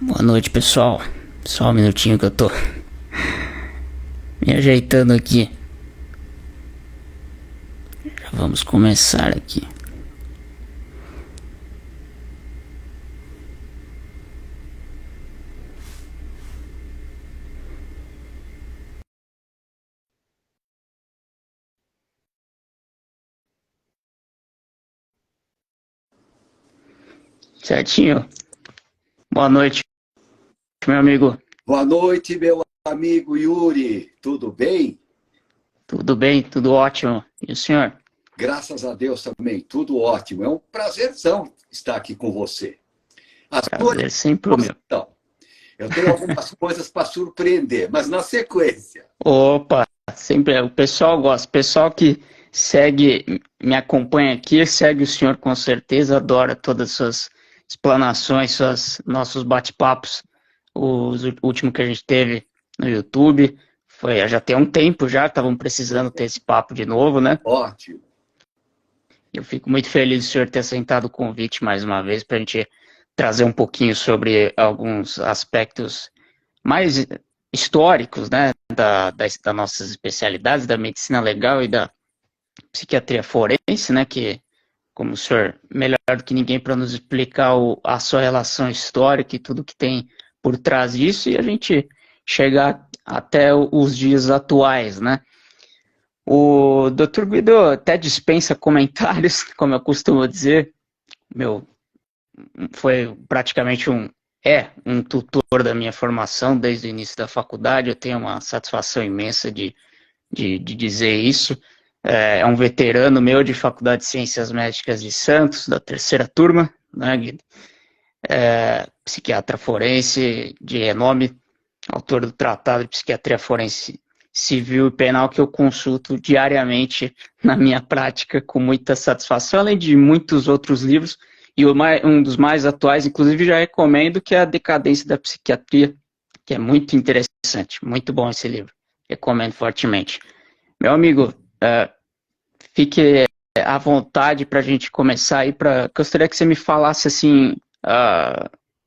Boa noite, pessoal. Só um minutinho que eu tô me ajeitando aqui. Já vamos começar aqui. Certinho? Boa noite, meu amigo. Boa noite, meu amigo Yuri. Tudo bem? Tudo bem? Tudo ótimo. E o senhor? Graças a Deus também, tudo ótimo. É um prazerzão estar aqui com você. À sua Prazer sempre o meu. disposição. Eu tenho algumas coisas para surpreender, mas na sequência. Opa, sempre o pessoal gosta. O pessoal que segue, me acompanha aqui, segue o senhor com certeza, adora todas as suas explanações, nossos bate-papos. O último que a gente teve no YouTube foi já tem um tempo já, estavam precisando ter esse papo de novo, né? Ótimo. Eu fico muito feliz do senhor ter aceitado o convite mais uma vez para a gente trazer um pouquinho sobre alguns aspectos mais históricos, né, das nossas especialidades, da medicina legal e da psiquiatria forense, né, que, como o senhor, melhor do que ninguém para nos explicar a sua relação histórica e tudo que tem por trás disso, e a gente chegar até os dias atuais, né. O Dr. Guido até dispensa comentários, como eu costumo dizer, meu, foi praticamente um tutor da minha formação desde o início da faculdade. Eu tenho uma satisfação imensa de dizer isso. É um veterano meu de Faculdade de Ciências Médicas de Santos, da terceira turma, né, Guido? Psiquiatra forense de renome, autor do Tratado de Psiquiatria Forense Civil e Penal, que eu consulto diariamente na minha prática com muita satisfação, além de muitos outros livros. E um dos mais atuais, inclusive, já recomendo, que é A Decadência da Psiquiatria, que é muito interessante, muito bom esse livro. Recomendo fortemente. Meu amigo, fique à vontade para a gente começar aí. Gostaria que você me falasse assim,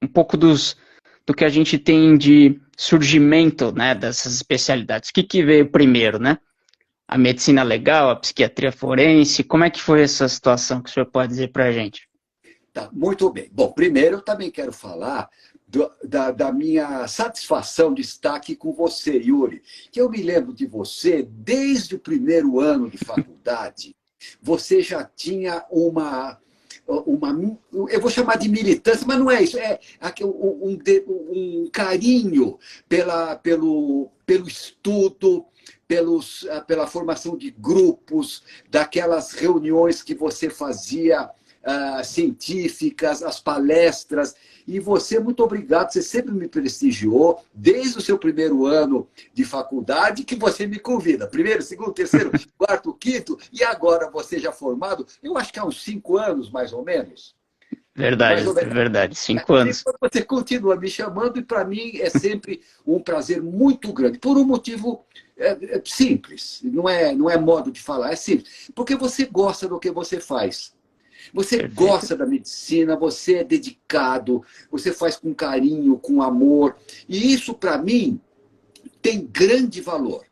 um pouco do que a gente tem de surgimento, né, dessas especialidades. O que veio primeiro, né? A medicina legal, a psiquiatria forense, como é que foi essa situação que o senhor pode dizer para a gente? Tá, muito bem. Bom, primeiro eu também quero falar da minha satisfação de estar aqui com você, Yuri. Que eu me lembro de você desde o primeiro ano de faculdade. Você já tinha eu vou chamar de militância, mas não é isso, é um carinho pelo estudo, pela formação de grupos, daquelas reuniões que você fazia científicas, as palestras. E você, muito obrigado, você sempre me prestigiou, desde o seu primeiro ano de faculdade, que você me convida. Primeiro, segundo, terceiro, quarto, quinto, e agora você já formado, eu acho que há uns 5 anos, mais ou menos. Mais Verdade, ou menos. verdade, 5 anos. Você continua me chamando, e para mim é sempre um prazer muito grande, por um motivo simples, não é modo de falar, é simples, porque você gosta do que você faz. Você Perfeito. gosta da medicina, você é dedicado, você faz com carinho, com amor. E isso, para mim, tem grande valor.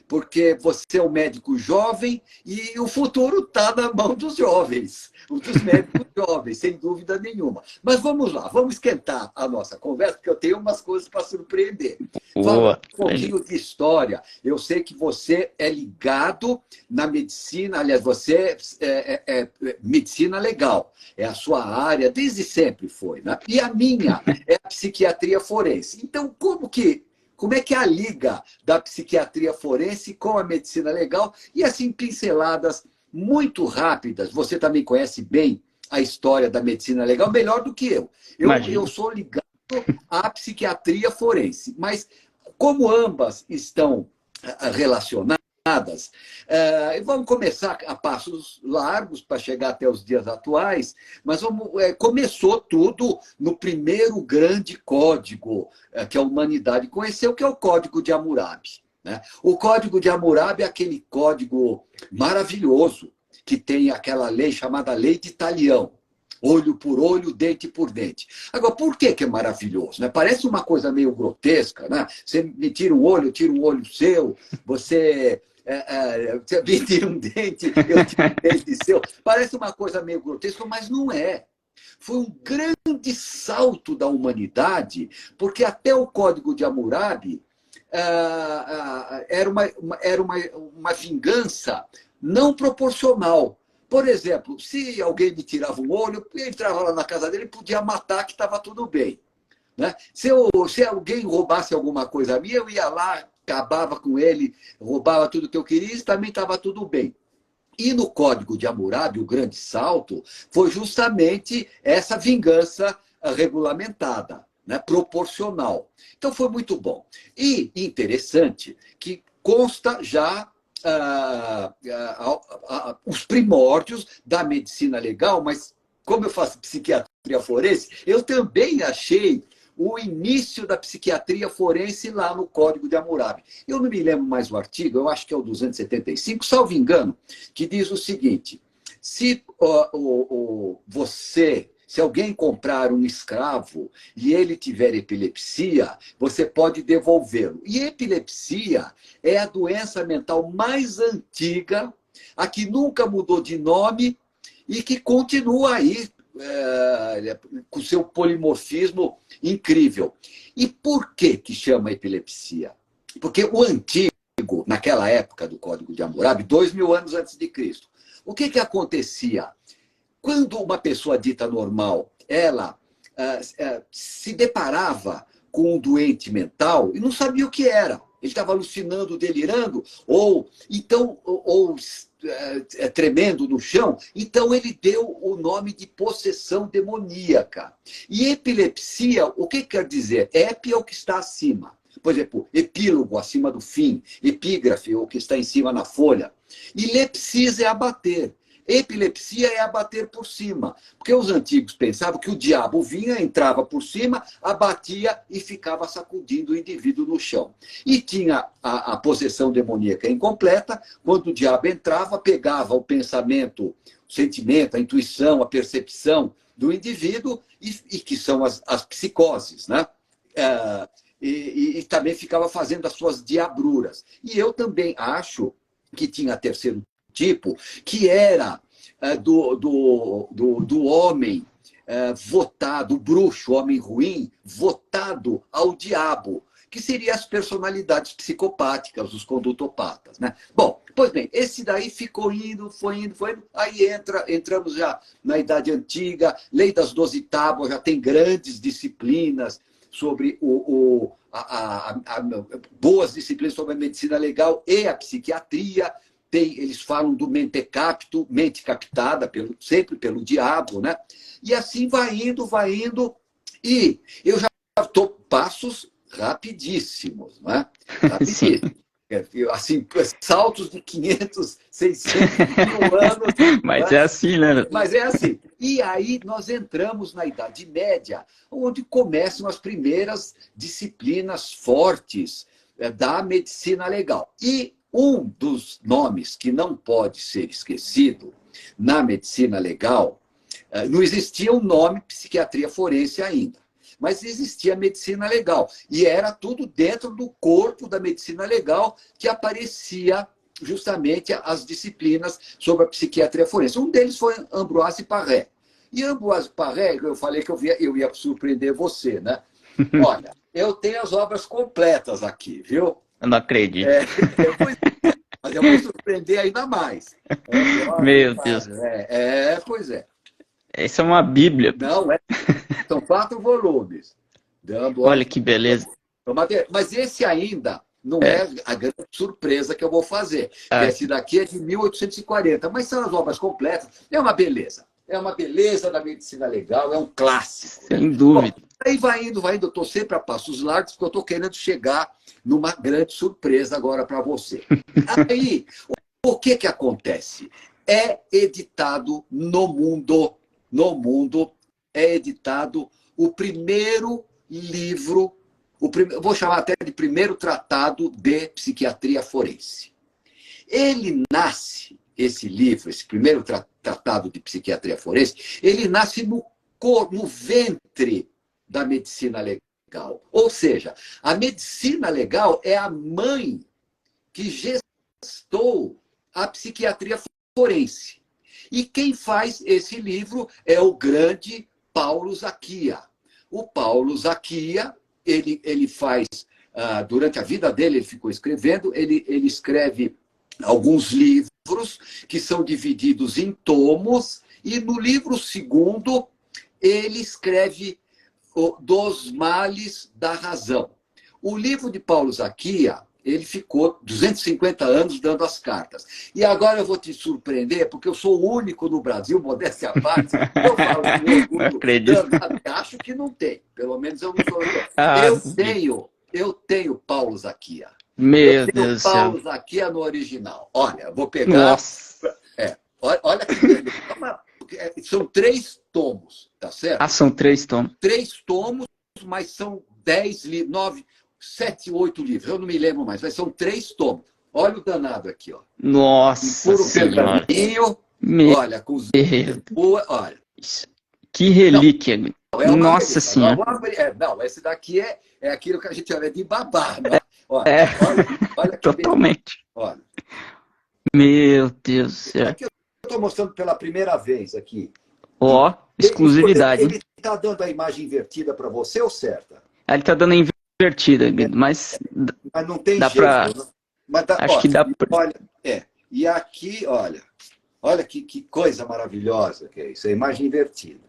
Porque você é um médico jovem e o futuro está na mão dos jovens, dos médicos jovens, sem dúvida nenhuma. Mas vamos lá, vamos esquentar a nossa conversa, porque eu tenho umas coisas para surpreender. Falando Boa. um pouquinho de história, eu sei que você é ligado na medicina, aliás, você é medicina legal, é a sua área, desde sempre foi, né? E a minha é a psiquiatria forense. Então, como é que é a liga da psiquiatria forense com a medicina legal? E assim, pinceladas muito rápidas. Você também conhece bem a história da medicina legal, melhor do que eu. Eu Imagino. sou ligado à psiquiatria forense, mas como ambas estão relacionadas, vamos começar a passos largos para chegar até os dias atuais, mas começou tudo no primeiro grande código que a humanidade conheceu, que é o Código de Hammurabi. Né? O Código de Hammurabi é aquele código maravilhoso que tem aquela lei chamada Lei de Talião. olho por olho, dente por dente. Agora, por que que é maravilhoso? Né? Parece uma coisa meio grotesca, né? Você me tira um olho, eu tiro um olho seu, você me tira um dente, eu tiro um dente seu. Parece uma coisa meio grotesca, mas não é. Foi um grande salto da humanidade, porque até o Código de Hammurabi era uma vingança não proporcional. Por exemplo, se alguém me tirava um olho, eu entrava lá na casa dele e podia matar, que estava tudo bem. Né? Se alguém roubasse alguma coisa minha, eu ia lá, acabava com ele, roubava tudo que eu queria e também estava tudo bem. E no Código de Hammurabi, o grande salto foi justamente essa vingança regulamentada, né? Proporcional. Então foi muito bom. E interessante que consta já os primórdios da medicina legal, mas como eu faço psiquiatria forense, eu também achei o início da psiquiatria forense lá no Código de Hammurabi. Eu não me lembro mais o artigo, eu acho que é o 275, salvo engano, que diz o seguinte: se se alguém comprar um escravo e ele tiver epilepsia, você pode devolvê-lo. E epilepsia é a doença mental mais antiga, a que nunca mudou de nome e que continua aí com seu polimorfismo incrível. E por que chama epilepsia? Porque o antigo, naquela época do Código de Hammurabi, 2000 anos antes de Cristo, o que acontecia? Quando uma pessoa dita normal, ela se deparava com um doente mental e não sabia o que era. Ele estava alucinando, delirando, ou tremendo no chão. Então ele deu o nome de possessão demoníaca. E epilepsia, o que quer dizer? Epi é o que está acima. Por exemplo, epílogo, acima do fim. Epígrafe, o que está em cima na folha. E lepsis é abater. Epilepsia é abater por cima, porque os antigos pensavam que o diabo vinha, entrava por cima, abatia e ficava sacudindo o indivíduo no chão. E tinha a possessão demoníaca incompleta, quando o diabo entrava, pegava o pensamento, o sentimento, a intuição, a percepção do indivíduo, e que são as psicoses, né? E também ficava fazendo as suas diabruras. E eu também acho que tinha terceiro tipo, que era do homem votado, o bruxo, o homem ruim, votado ao diabo, que seriam as personalidades psicopáticas, os condutopatas. Né? Bom, pois bem, esse daí ficou indo, foi indo, aí entramos já na Idade Antiga, Lei das 12 Tábuas, já tem grandes disciplinas sobre boas disciplinas sobre a medicina legal e a psiquiatria. Eles falam do mentecapto, mente captada, sempre pelo diabo, né? E assim vai indo, e eu já estou passos rapidíssimos, né? Rapidíssimos. Assim, saltos de 500, 600 mil anos. Mas né? é assim, né? Mas é assim. E aí nós entramos na Idade Média, onde começam as primeiras disciplinas fortes da medicina legal. E um dos nomes que não pode ser esquecido na medicina legal, não existia o nome psiquiatria forense ainda, mas existia a medicina legal. E era tudo dentro do corpo da medicina legal que aparecia justamente as disciplinas sobre a psiquiatria forense. Um deles foi Ambroise Paré. E Ambroise Paré, eu falei que eu ia surpreender você, né? Olha, eu tenho as obras completas aqui, viu? Eu não acredito. Mas eu vou surpreender ainda mais. Meu Deus. Pois é. Essa é uma bíblia. Não, são 4 volumes. Olha que beleza. Mas esse ainda não é a grande surpresa que eu vou fazer. Esse daqui é de 1840, mas são as obras completas. É uma beleza. É uma beleza da medicina legal, é um clássico. Sem dúvida. Bom, aí vai indo. Eu estou sempre a passos largos, porque eu estou querendo chegar numa grande surpresa agora para você. Aí, o que acontece? É editado no mundo, é editado o primeiro livro, vou chamar até de primeiro tratado de psiquiatria forense. Ele nasce esse livro, esse primeiro tratado de psiquiatria forense, ele nasce no ventre da medicina legal. Ou seja, a medicina legal é a mãe que gestou a psiquiatria forense. E quem faz esse livro é o grande Paulo Zakia. O Paulo Zakia, ele faz, durante a vida dele, ele ficou escrevendo, ele escreve alguns livros que são divididos em tomos, e no livro segundo, ele escreve Dos Males da Razão. O livro de Paulo Zakia, ele ficou 250 anos dando as cartas. E agora eu vou te surpreender, porque eu sou o único no Brasil, modéstia à parte, eu falo com orgulho danado, acho que não tem, pelo menos eu não sou. Eu tenho Paulo Zakia. Meu Deus do céu. Paulo Zakia no original. Olha, vou pegar... Nossa. Olha que beleza. São 3 tomos, tá certo? São 3 tomos. 3 tomos, mas são 10 livros, 9, 7, 8 livros, eu não me lembro mais, mas são 3 tomos. Olha o danado aqui, ó. Nossa Senhora. Olha, com os... Olha. Que relíquia. Não, Nossa Senhora. Não, esse daqui é aquilo que a gente chama de babá. Né? Olha, olha totalmente. Olha. Meu Deus do céu. Aqui eu estou mostrando pela primeira vez aqui. Ó, exclusividade. Ele está dando a imagem invertida para você ou certa? Ele está dando a invertida, mas não tem dá jeito. Pra... Mas Acho que dá para... Olha, e aqui, olha que coisa maravilhosa que é isso, a imagem invertida.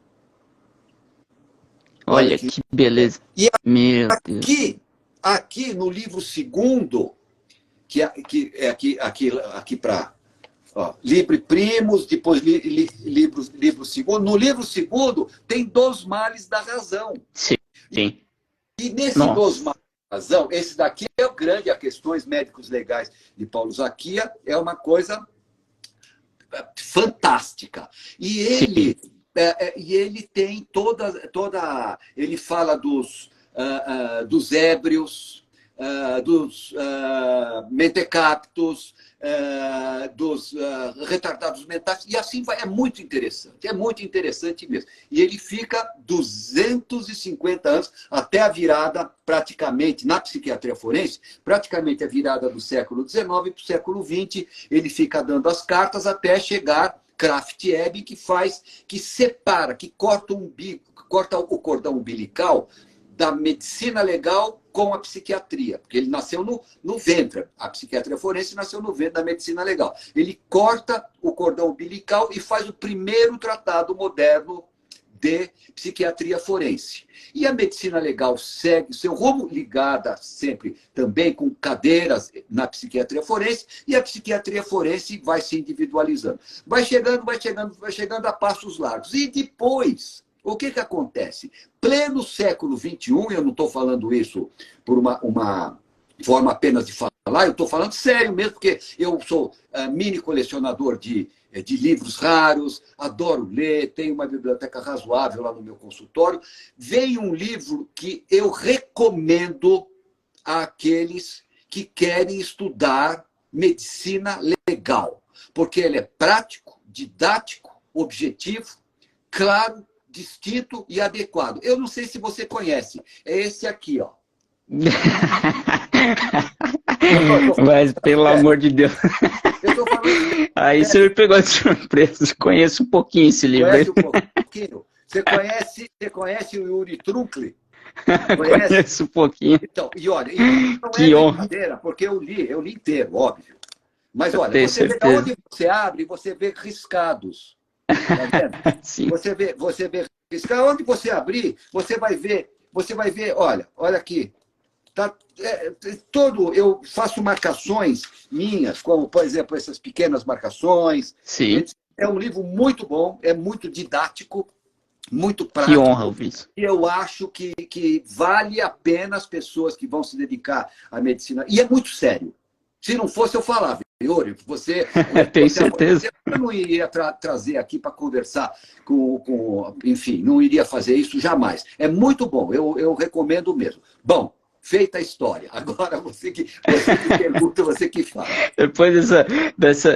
Olha que beleza. E meu Deus. Aqui no livro segundo, que é aqui para Livre Primos, depois livro segundo. No livro segundo tem Dos Males da Razão. Sim. E nesse Dos Males da Razão, esse daqui é o grande, a Questões Médicos Legais de Paulo Zakia, é uma coisa fantástica. E ele tem ele fala dos ébrios, dos mentecaptos, dos retardados mentais, e assim vai. É muito interessante mesmo. E ele fica 250 anos, até a virada, praticamente, na psiquiatria forense, praticamente a virada do século XIX para o século XX, ele fica dando as cartas até chegar Krafft-Ebing, que separa, que corta o cordão umbilical da medicina legal com a psiquiatria, porque ele nasceu no ventre, a psiquiatria forense nasceu no ventre da medicina legal. Ele corta o cordão umbilical e faz o primeiro tratado moderno de psiquiatria forense. E a medicina legal segue seu rumo, ligada sempre também com cadeiras na psiquiatria forense, e a psiquiatria forense vai se individualizando. Vai chegando a passos largos. E depois, o que acontece? Pleno século XXI, eu não estou falando isso por uma forma apenas de falar, eu estou falando sério mesmo, porque eu sou mini colecionador de livros raros, adoro ler, tenho uma biblioteca razoável lá no meu consultório. Veio um livro que eu recomendo àqueles que querem estudar medicina legal, porque ele é prático, didático, objetivo, claro, distinto e adequado. Eu não sei se você conhece, é esse aqui, ó. Mas, pelo amor de Deus. Eu tô falando... Aí você me pegou de surpresa. Conheço um pouquinho esse livro. Conhece um pouquinho? Você conhece o Yuri Trunkle? Conheço um pouquinho. Então, e olha, não que honra. porque eu li inteiro, óbvio. Mas olha, onde você abre, você vê riscados. Tá vendo? Sim. Você vê riscados. Onde você abrir, você vai ver, olha aqui. Tá, eu faço marcações minhas, como, por exemplo, essas pequenas marcações. Sim. É um livro muito bom, é muito didático, muito prático. Que honra ouvir isso. E eu acho que vale a pena as pessoas que vão se dedicar à medicina. E é muito sério. Se não fosse, eu falava. Yuri, você... Tenho certeza. Eu não iria trazer aqui para conversar enfim, não iria fazer isso jamais. É muito bom, eu recomendo mesmo. Bom, feita a história. Agora você que pergunta, você que fala. Depois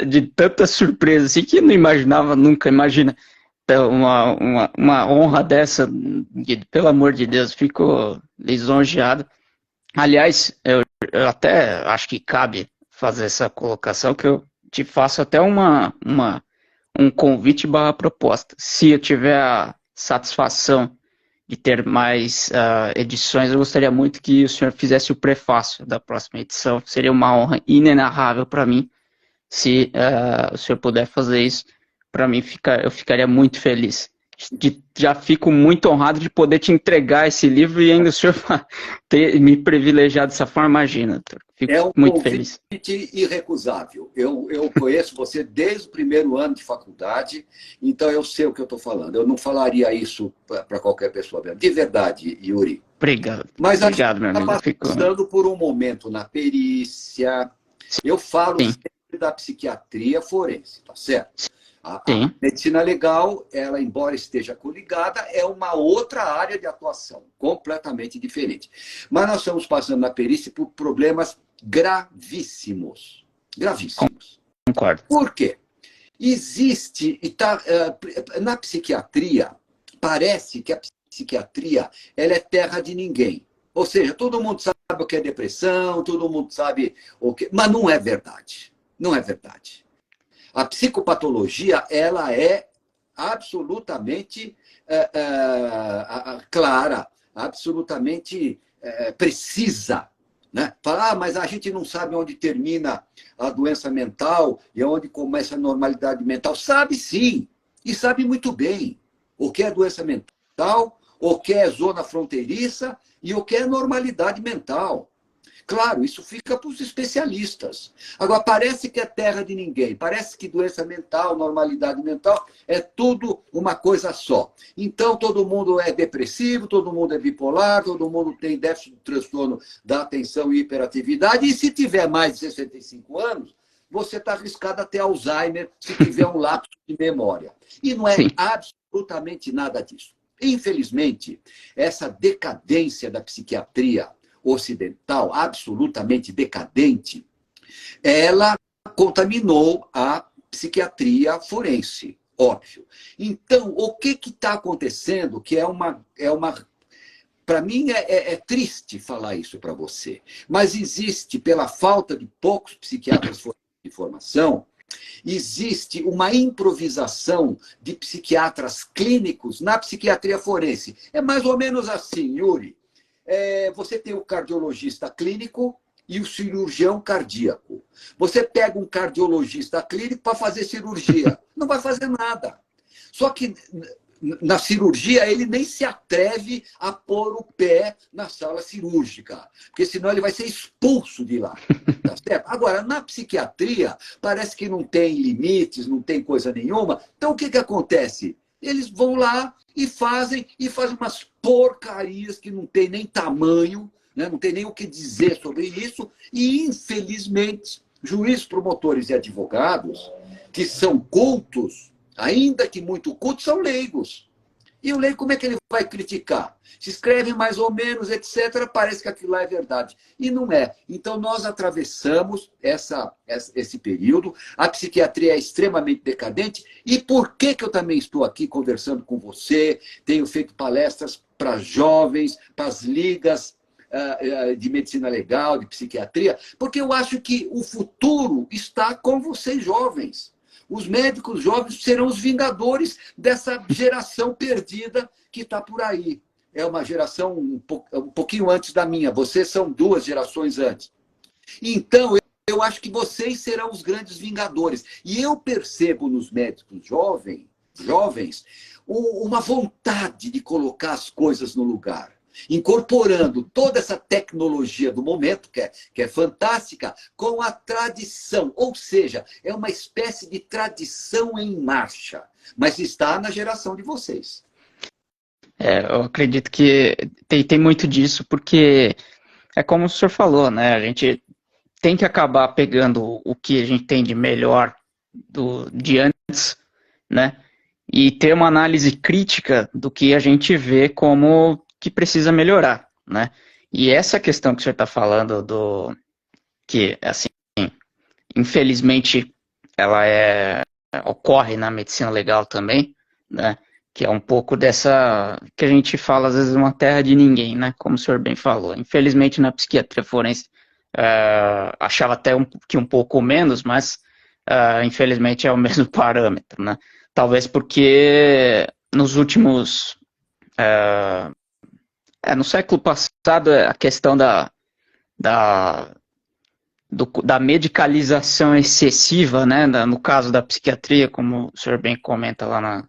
de tanta surpresa, assim, que não imaginava nunca, imagina, uma honra dessa, pelo amor de Deus, fico lisonjeado. Aliás, eu até acho que cabe fazer essa colocação, que eu te faço até um convite barra proposta. Se eu tiver a satisfação de ter mais edições, eu gostaria muito que o senhor fizesse o prefácio da próxima edição. Seria uma honra inenarrável para mim, se o senhor puder fazer isso. Para mim, eu ficaria muito feliz. Já fico muito honrado de poder te entregar esse livro e ainda o senhor ter me privilegiado dessa forma, imagina. Fico muito feliz. É um convite irrecusável. Eu conheço você desde o primeiro ano de faculdade, então eu sei o que eu estou falando. Eu não falaria isso para qualquer pessoa mesmo. De verdade, Yuri. Obrigado. Mas obrigado, meu amigo. A gente está passando por um momento na perícia. Eu falo sempre da psiquiatria forense, tá certo? A medicina legal, ela, embora esteja coligada, é uma outra área de atuação, completamente diferente. Mas nós estamos passando na perícia por problemas gravíssimos. Gravíssimos. Concordo. Por quê? Existe, na psiquiatria, parece que a psiquiatria ela é terra de ninguém. Ou seja, todo mundo sabe o que é depressão, todo mundo sabe o que... Mas não é verdade. Não é verdade. A psicopatologia, ela é absolutamente clara, absolutamente precisa. Né? Falar, mas a gente não sabe onde termina a doença mental e onde começa a normalidade mental. Sabe sim, e sabe muito bem o que é doença mental, o que é zona fronteiriça e o que é normalidade mental. Claro, isso fica para os especialistas. Agora, parece que é terra de ninguém. Parece que doença mental, normalidade mental, é tudo uma coisa só. Então, todo mundo é depressivo, todo mundo é bipolar, todo mundo tem déficit de transtorno da atenção e hiperatividade. E se tiver mais de 65 anos, você está arriscado a ter Alzheimer se tiver um lapso de memória. E não é absolutamente nada disso. Infelizmente, essa decadência da psiquiatria ocidental, absolutamente decadente, ela contaminou a psiquiatria forense, óbvio. Então, o que está acontecendo, que é uma para mim é triste falar isso para você, mas existe, pela falta de poucos psiquiatras de formação, existe uma improvisação de psiquiatras clínicos na psiquiatria forense. É mais ou menos assim, Yuri. Você tem o cardiologista clínico e o cirurgião cardíaco. Você pega um cardiologista clínico para fazer cirurgia. Não vai fazer nada. Só que na cirurgia ele nem se atreve a pôr o pé na sala cirúrgica, porque senão ele vai ser expulso de lá. Tá certo? Agora, na psiquiatria, parece que não tem limites, não tem coisa nenhuma. Então, o que acontece? Eles vão lá e fazem umas porcarias que não tem nem tamanho, né? Não tem nem o que dizer sobre isso. E, infelizmente, juízes, promotores e advogados, que são cultos, ainda que muito cultos, são leigos. E o leigo, como é que ele vai criticar? Se escreve mais ou menos, etc., parece que aquilo lá é verdade. E não é. Então, nós atravessamos esse período. A psiquiatria é extremamente decadente. E por que eu também estou aqui conversando com você? Tenho feito palestras para jovens, para as ligas de medicina legal, de psiquiatria, porque eu acho que o futuro está com vocês jovens. Os médicos jovens serão os vingadores dessa geração perdida que está por aí. É uma geração um pouquinho antes da minha. Vocês são 2 gerações antes. Então, eu acho que vocês serão os grandes vingadores. E eu percebo nos médicos jovens uma vontade de colocar as coisas no lugar, incorporando toda essa tecnologia do momento, que é fantástica, com a tradição. Ou seja, é uma espécie de tradição em marcha, mas está na geração de vocês. Eu acredito que tem muito disso, porque é como o senhor falou, né? A gente tem que acabar pegando o que a gente tem de melhor de antes, né? E ter uma análise crítica do que a gente vê como que precisa melhorar, né? E essa questão que o senhor está falando que, assim, infelizmente, ela ocorre na medicina legal também, né? Que é um pouco dessa que a gente fala, às vezes, uma terra de ninguém, né? Como o senhor bem falou. Infelizmente, na psiquiatria forense, achava até que um pouco menos, mas, infelizmente, é o mesmo parâmetro, né? Talvez porque nos últimos... no século passado, a questão da, da medicalização excessiva, né? No caso da psiquiatria, como o senhor bem comenta lá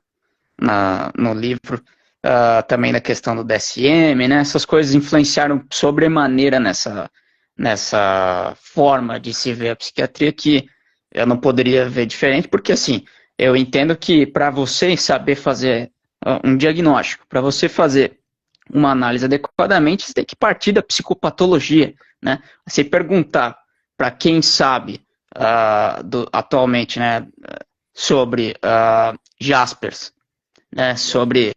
no livro, também na questão do DSM, né? Essas coisas influenciaram sobremaneira nessa forma de se ver a psiquiatria que eu não poderia ver diferente, porque assim, eu entendo que para você saber fazer um diagnóstico, para você fazer uma análise adequadamente, você tem que partir da psicopatologia, né? Você perguntar para quem sabe atualmente, né, sobre Jaspers, né, sobre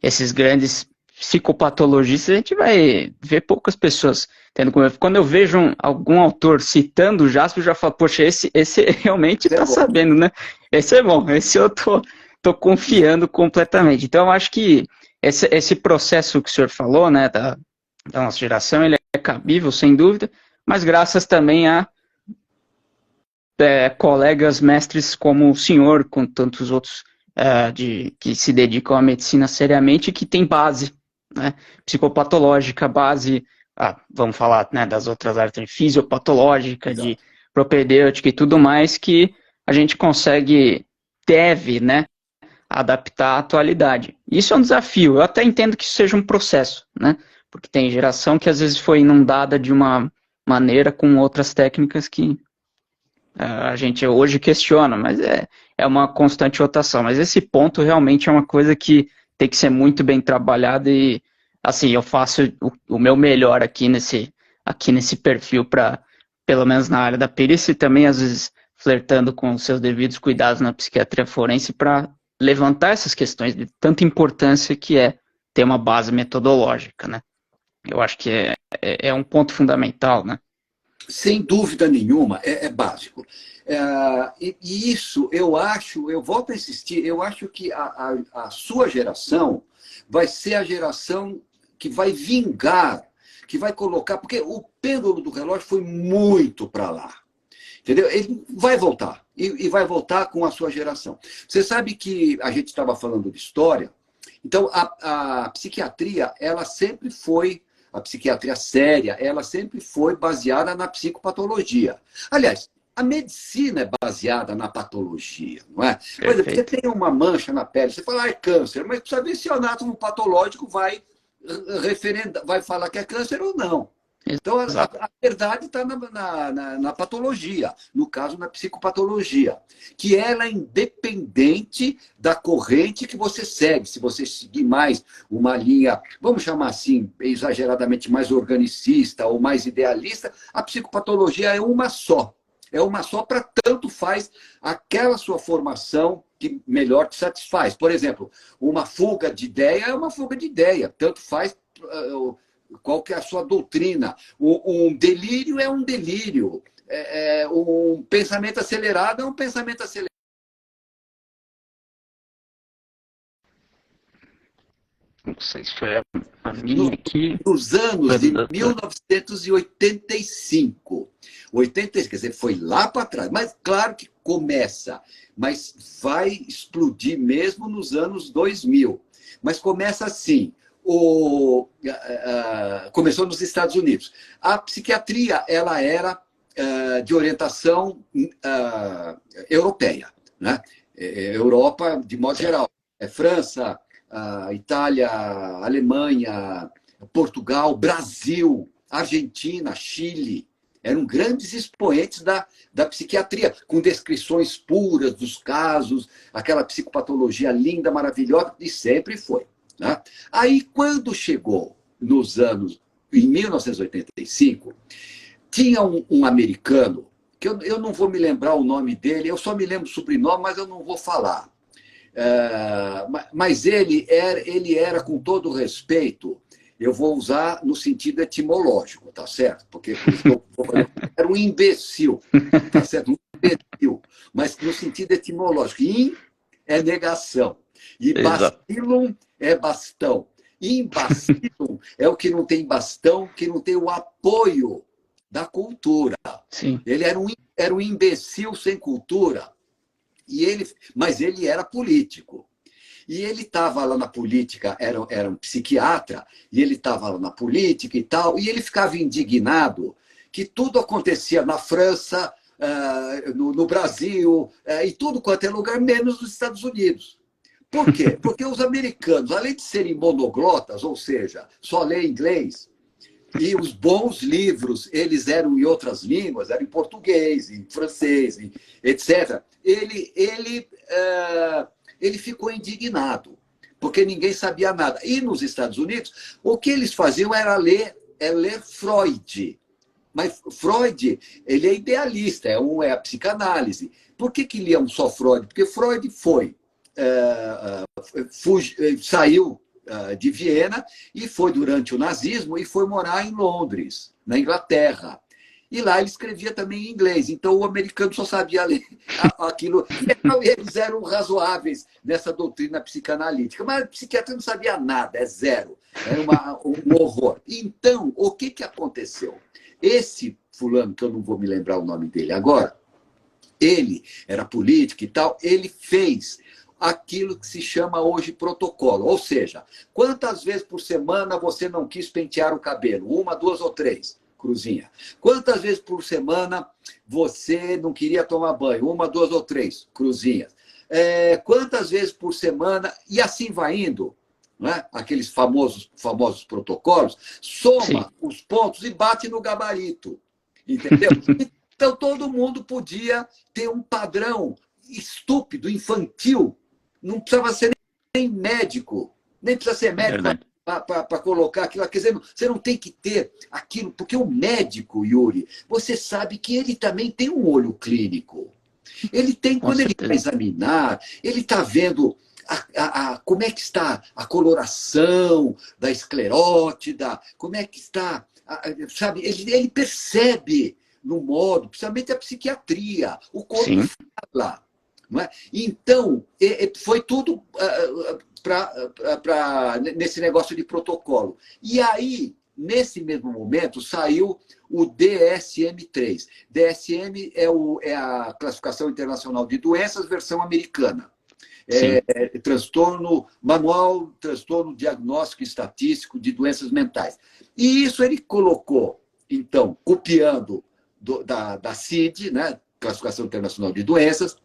esses grandes psicopatologistas, a gente vai ver poucas pessoas tendo como. Quando eu vejo algum autor citando o Jaspers, eu já falo, poxa, esse realmente está sabendo, né? Esse é bom, esse eu tô confiando completamente. Então, eu acho que esse processo que o senhor falou, né, da nossa geração, ele é cabível, sem dúvida, mas graças também a colegas mestres como o senhor, com tantos outros que se dedicam à medicina seriamente e que tem base, né, psicopatológica, base, vamos falar, né, das outras áreas, fisiopatológica, de propedêutica e tudo mais, que a gente deve, né, adaptar à atualidade. Isso é um desafio. Eu até entendo que isso seja um processo, né, porque tem geração que às vezes foi inundada de uma maneira com outras técnicas que a gente hoje questiona, mas é uma constante rotação. Mas esse ponto realmente é uma coisa que tem que ser muito bem trabalhada e, assim, eu faço o meu melhor aqui nesse perfil para, pelo menos na área da perícia, e também às vezes flertando com os seus devidos cuidados na psiquiatria forense para levantar essas questões de tanta importância que é ter uma base metodológica, né? Eu acho que é um ponto fundamental, né? Sem dúvida nenhuma, é básico. E isso, eu volto a insistir, eu acho que a sua geração vai ser a geração que vai vingar, que vai colocar, porque o pêndulo do relógio foi muito para lá. Entendeu? Ele vai voltar, e vai voltar com a sua geração. Você sabe que a gente estava falando de história, então a psiquiatria, ela sempre foi, a psiquiatria séria, ela sempre foi baseada na psicopatologia. Aliás, a medicina é baseada na patologia, não é? Por exemplo, você tem uma mancha na pele, você fala, é câncer, mas precisa ver se o anátomo patológico vai falar que é câncer ou não. Então, a verdade está na patologia, no caso, na psicopatologia, que ela é independente da corrente que você segue. Se você seguir mais uma linha, vamos chamar assim, exageradamente mais organicista ou mais idealista, a psicopatologia é uma só. É uma só para tanto faz aquela sua formação que melhor te satisfaz. Por exemplo, uma fuga de ideia é uma fuga de ideia, tanto faz qual que é a sua doutrina. Um delírio é um delírio. Um pensamento acelerado é um pensamento acelerado. Não sei se foi a minha aqui. Nos anos de 1985. 85, quer dizer, foi lá para trás. Mas claro que começa, mas vai explodir mesmo nos anos 2000. Mas começa assim. Começou nos Estados Unidos. A psiquiatria ela era de orientação europeia, né? Europa, de modo geral. França, Itália, Alemanha, Portugal, Brasil, Argentina, Chile. Eram grandes expoentes da psiquiatria, com descrições puras dos casos, aquela psicopatologia linda, maravilhosa, e sempre foi. Né? Aí, quando chegou em 1985, tinha um americano, que eu não vou me lembrar o nome dele, eu só me lembro o sobrenome, mas eu não vou falar. Mas ele era, com todo respeito, Eu vou usar no sentido etimológico, tá certo? Porque era um imbecil, tá certo? Um imbecil, mas no sentido etimológico. In é negação. E Exato. bacillum é bastão. Imbacillum é o que não tem bastão, que não tem o apoio da cultura. Sim. Ele era um imbecil sem cultura, mas ele era político. E ele estava lá na política, era um psiquiatra, e ele estava lá na política e tal, e ele ficava indignado que tudo acontecia na França, no Brasil, e tudo quanto é lugar, menos nos Estados Unidos. Por quê? Porque os americanos, além de serem monoglotas, ou seja, só lê inglês, e os bons livros, eles eram em outras línguas, eram em português, em francês, etc. Ele ficou indignado, porque ninguém sabia nada. E nos Estados Unidos, o que eles faziam era ler Freud. Mas Freud, ele é idealista, é a psicanálise. Por que liam só Freud? Porque Freud saiu de Viena e foi durante o nazismo e foi morar em Londres, na Inglaterra. E lá ele escrevia também em inglês. Então o americano só sabia ler aquilo. E eles eram razoáveis nessa doutrina psicanalítica. Mas o psiquiatra não sabia nada, é zero. Era um horror. Então, o que aconteceu? Esse fulano, que eu não vou me lembrar o nome dele agora, ele era político e tal, ele fez aquilo que se chama hoje protocolo. Ou seja, quantas vezes por semana você não quis pentear o cabelo? 1, 2 ou 3? Cruzinha. Quantas vezes por semana você não queria tomar banho? 1, 2 ou 3? Cruzinhas. Quantas vezes por semana? E assim vai indo. Né? Aqueles famosos protocolos. Soma Sim. os pontos e bate no gabarito. Entendeu? Então, todo mundo podia ter um padrão estúpido, infantil. Não precisava ser nem médico. Nem precisa ser médico para colocar aquilo. Quer dizer, você não tem que ter aquilo, porque o médico, Yuri, você sabe que ele também tem um olho clínico. Ele tem, quando ele vai examinar, ele está vendo como é que está a coloração da esclerótida, como é que está, sabe? Ele percebe no modo, principalmente a psiquiatria, o corpo fala. Não é? Então, foi tudo nesse negócio de protocolo. E aí, nesse mesmo momento, saiu o DSM-3. DSM é a Classificação Internacional de Doenças, versão americana. Manual Transtorno Diagnóstico e Estatístico de Doenças Mentais. E isso ele colocou, então, copiando da CID, né? Classificação Internacional de Doenças.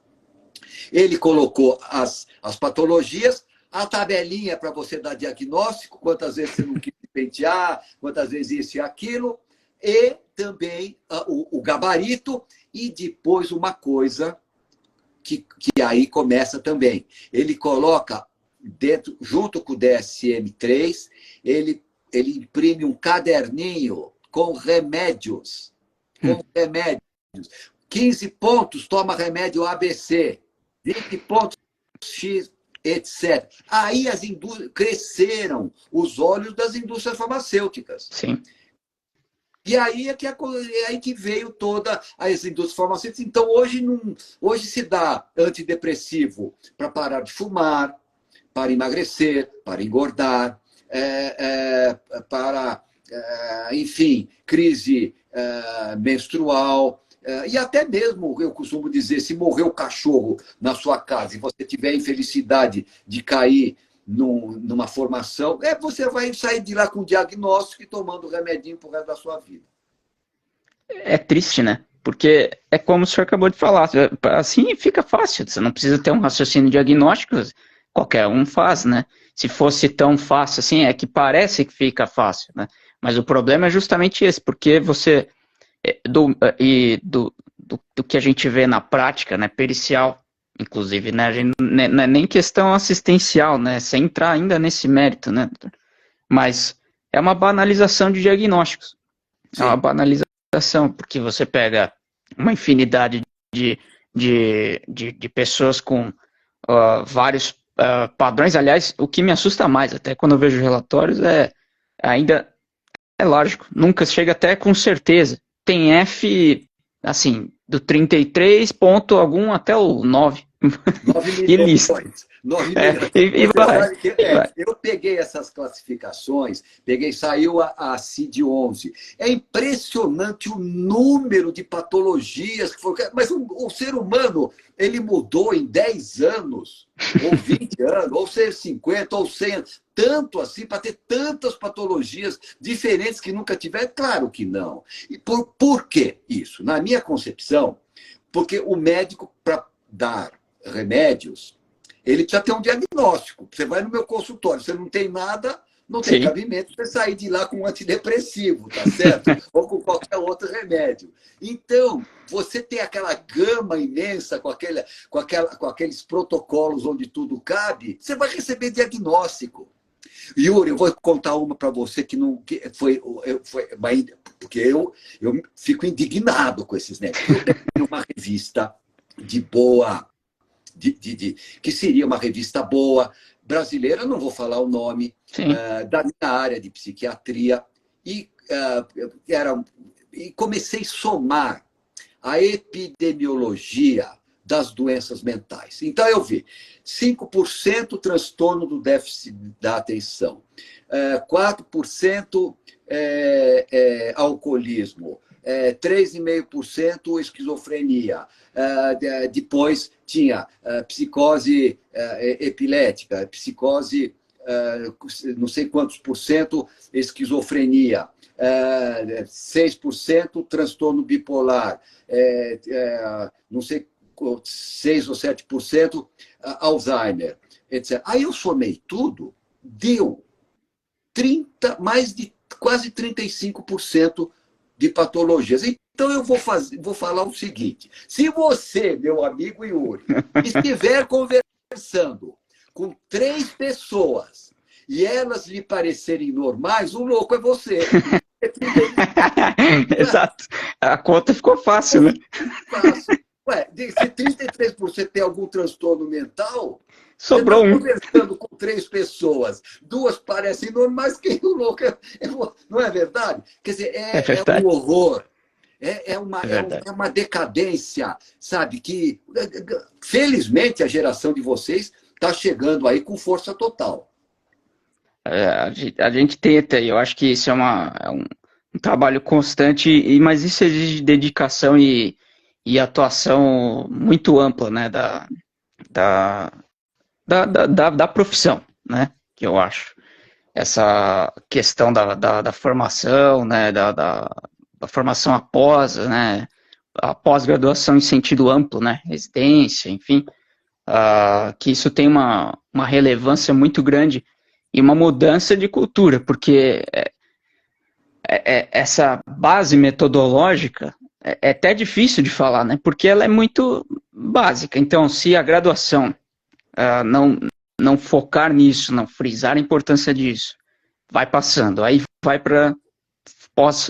Ele colocou as patologias, a tabelinha para você dar diagnóstico, quantas vezes você não quis pentear, quantas vezes isso e aquilo, e também o gabarito, e depois uma coisa que aí começa também. Ele coloca, junto com o DSM-3, ele imprime um caderninho com remédios. 15 pontos, toma remédio ABC. 20 pontos, X, etc. Aí cresceram os olhos das indústrias farmacêuticas. Sim. E aí aí que veio toda as indústrias farmacêuticas. Então, hoje se dá antidepressivo para parar de fumar, para emagrecer, para engordar, para, enfim, crise menstrual. E até mesmo, eu costumo dizer, se morrer o cachorro na sua casa e você tiver a infelicidade de cair numa formação, você vai sair de lá com diagnóstico e tomando remedinho pro resto da sua vida. É triste, né? Porque é como o senhor acabou de falar, assim fica fácil, você não precisa ter um raciocínio diagnóstico, qualquer um faz, né? Se fosse tão fácil assim, é que parece que fica fácil, né? Mas o problema é justamente esse, porque você, do que a gente vê na prática, né, pericial, inclusive, né, a gente, não é nem questão assistencial, né, sem entrar ainda nesse mérito, né, mas é uma banalização de diagnósticos. Sim. É uma banalização, porque você pega uma infinidade de pessoas com vários padrões. Aliás, o que me assusta mais, até quando eu vejo relatórios, é ainda, é lógico, nunca chega até com certeza. Tem F, assim, do 33 ponto algum até o 9. 9 E lista. milhões. 9 É, milhões. e Você vai, sabe que e vai. eu peguei essas classificações, saiu a CID-11. É impressionante o número de patologias que foram. Mas o ser humano, ele mudou em 10 anos, ou 20 anos, ou 50, ou 100 anos. Tanto assim, para ter tantas patologias diferentes que nunca tiveram? Claro que não. E por que isso? Na minha concepção, porque o médico, para dar remédios, ele precisa ter um diagnóstico. Você vai no meu consultório, você não tem nada, não tem Sim. cabimento você sair de lá com um antidepressivo, tá certo? Ou com qualquer outro remédio. Então, você tem aquela gama imensa com aqueles protocolos onde tudo cabe, você vai receber diagnóstico. Yuri, eu vou contar uma para você que não que foi porque eu fico indignado com esses negócios. Eu peguei uma revista de boa, que seria uma revista boa, brasileira, não vou falar o nome, Sim. da minha área de psiquiatria, e, e comecei a somar a epidemiologia das doenças mentais. Então, eu vi 5% transtorno do déficit da atenção, 4% alcoolismo, 3,5% esquizofrenia. Depois tinha psicose epilética, psicose não sei quantos por cento esquizofrenia, 6% transtorno bipolar, não sei, 6 ou 7% Alzheimer, etc. Aí eu somei tudo, deu mais de quase 35% de patologias. Então eu vou falar o seguinte: se você, meu amigo Yuri, estiver conversando com 3 pessoas e elas lhe parecerem normais, o louco é você. Exato. A conta ficou fácil, né? Fácil. Ué, se 33% tem algum transtorno mental, você está Sobrou um. conversando com 3 pessoas, 2 parecem normais, quem o louco não é verdade? Quer dizer, É um verdade. horror, É verdade. é uma decadência, sabe? Que, felizmente, a geração de vocês está chegando aí com força total. A gente tenta, e eu acho que isso um trabalho constante, mas isso exige dedicação e atuação muito ampla, né, da, da profissão, né, que eu acho. Essa questão da formação, né, da formação após, né, a pós-graduação em sentido amplo, né, residência, enfim, que isso tem uma relevância muito grande e uma mudança de cultura, porque essa base metodológica é até difícil de falar, né? Porque ela é muito básica. Então, se a graduação não focar nisso, não frisar a importância disso, vai passando, aí vai para pós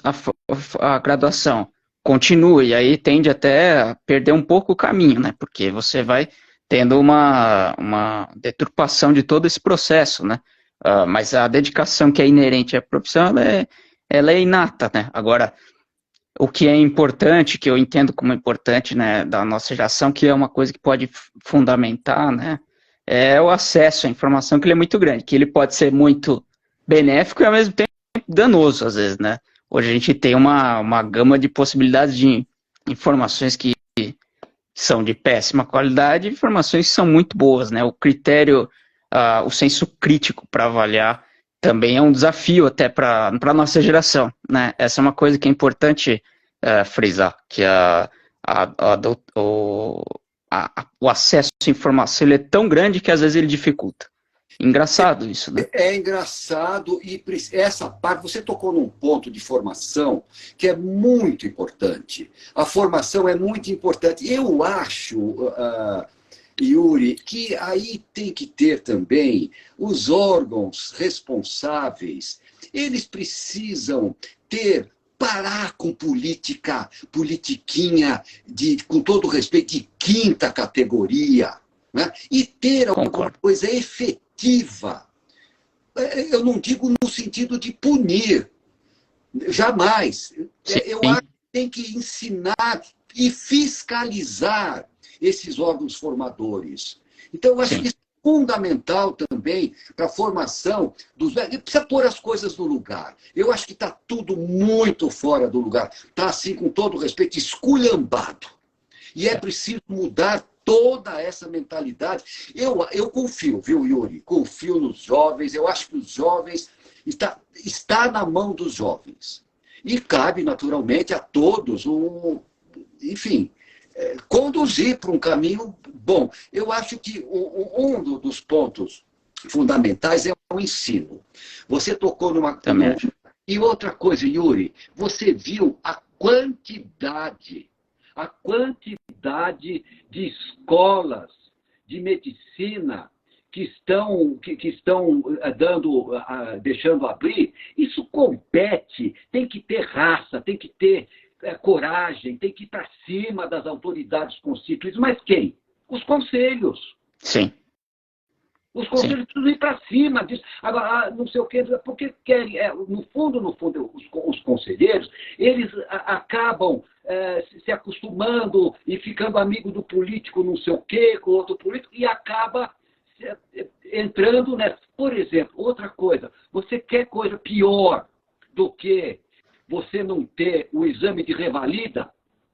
a graduação, continua, e aí tende até a perder um pouco o caminho, né? Porque você vai tendo uma deturpação de todo esse processo, né? Mas a dedicação que é inerente à profissão, ela é inata, né? Agora, o que é importante, que eu entendo como importante, né, da nossa geração, que é uma coisa que pode fundamentar, né, é o acesso à informação, que ele é muito grande, que ele pode ser muito benéfico e ao mesmo tempo danoso, às vezes, né? Hoje a gente tem uma gama de possibilidades de informações que são de péssima qualidade e informações que são muito boas, né? O critério, o senso crítico para avaliar também é um desafio até para a nossa geração, né? Essa é uma coisa que é importante frisar, que o acesso à informação ele é tão grande que às vezes ele dificulta. Engraçado isso, né? É engraçado e essa parte, você tocou num ponto de formação que é muito importante. A formação é muito importante. Eu acho, Yuri, que aí tem que ter também os órgãos responsáveis, eles precisam parar com politiquinha, com todo respeito, de quinta categoria, né? E ter alguma Concordo. coisa efetiva eu não digo no sentido de punir, jamais. Sim. Eu acho que tem que ensinar e fiscalizar esses órgãos formadores. Então, eu acho Sim. que isso é fundamental também para a formação dos velhos. Precisa pôr as coisas no lugar. Eu acho que está tudo muito fora do lugar. Está, assim, com todo respeito, esculhambado. E é preciso mudar toda essa mentalidade. Eu confio, viu, Yuri? Confio nos jovens. Eu acho que os jovens... Está na mão dos jovens. E cabe, naturalmente, a todos, enfim, conduzir para um caminho bom. Eu acho que um dos pontos fundamentais é o ensino. Você tocou numa... Também. E outra coisa, Yuri, você viu a quantidade de escolas de medicina que estão deixando abrir. Isso compete, tem que ter raça, tem que ter coragem, tem que ir para cima das autoridades constituídas. Mas quem? Os conselhos. Sim. Os conselhos precisam ir para cima disso. Agora, não sei o quê, porque querem. No fundo, os conselheiros, eles acabam se acostumando e ficando amigo do político não sei o quê, com outro político, e acaba entrando nessa. Por exemplo, outra coisa, você quer coisa pior do que você não ter o exame de revalida?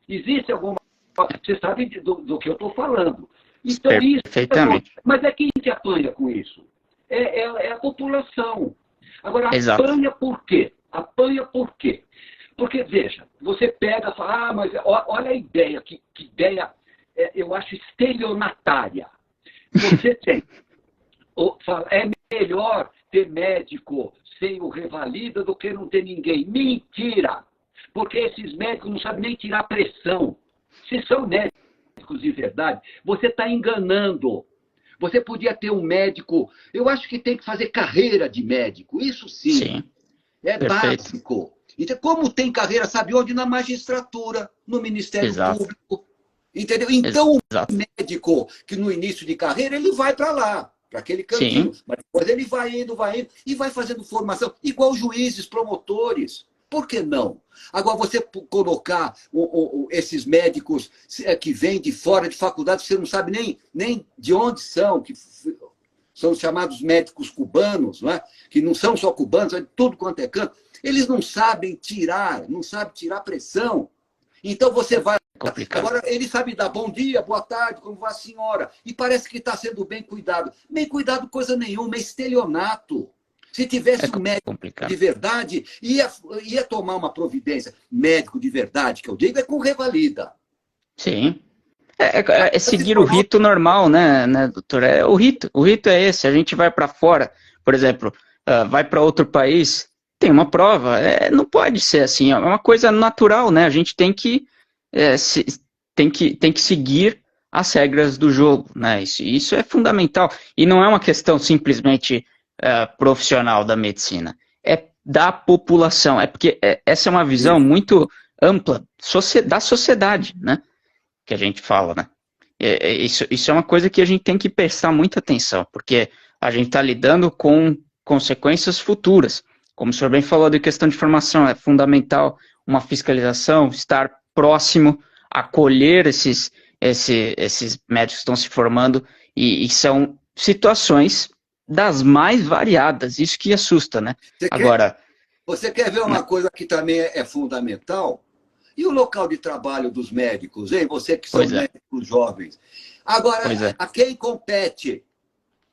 Existe alguma... Você sabe do que eu estou falando. Então, perfeitamente. Mas é quem que apanha com isso? É a população. Agora, Exato. apanha por quê? Apanha por quê? Porque, veja, você pega e fala, mas olha a ideia, que ideia, eu acho, estelionatária. Você tem. É melhor ter médico sem o revalida do que não ter ninguém. Mentira! Porque esses médicos não sabem nem tirar pressão. Se são médicos de verdade, você está enganando. Você podia ter um médico... Eu acho que tem que fazer carreira de médico. Isso sim. Sim. É Perfeito. básico. Então, como tem carreira, sabe onde? Na magistratura, no Ministério Exato. Público. Entendeu? Então, Exato. o médico que no início de carreira, ele vai para lá, para aquele cantinho. Sim. Mas depois ele vai indo, e vai fazendo formação, igual juízes, promotores. Por que não? Agora, você colocar esses médicos que vêm de fora de faculdade, você não sabe nem de onde são, que são os chamados médicos cubanos, não é? Que não são só cubanos, é de tudo quanto é canto. Eles não sabem tirar pressão. Então você vai... Complicado. Agora, ele sabe dar bom dia, boa tarde, como vai a senhora? E parece que está sendo bem cuidado. Bem cuidado, coisa nenhuma, é estelionato. Se tivesse um médico de verdade, ia tomar uma providência. Médico de verdade, que eu digo, é com revalida. Sim. É seguir o rito normal, né, doutor? O rito é esse. A gente vai para fora, por exemplo, vai para outro país, tem uma prova. Não pode ser assim. É uma coisa natural, né? A gente tem que seguir as regras do jogo, né? Isso é fundamental. E não é uma questão simplesmente profissional da medicina. É da população. É porque essa é uma visão muito ampla da sociedade, né? Que a gente fala, né? Isso é uma coisa que a gente tem que prestar muita atenção, porque a gente está lidando com consequências futuras. Como o senhor bem falou de questão de formação, é fundamental uma fiscalização, estar próximo, acolher esses médicos que estão se formando, e são situações das mais variadas, isso que assusta, né? Você quer ver uma coisa que também é fundamental? E o local de trabalho dos médicos, hein? Você que são médicos jovens. Agora, a quem compete?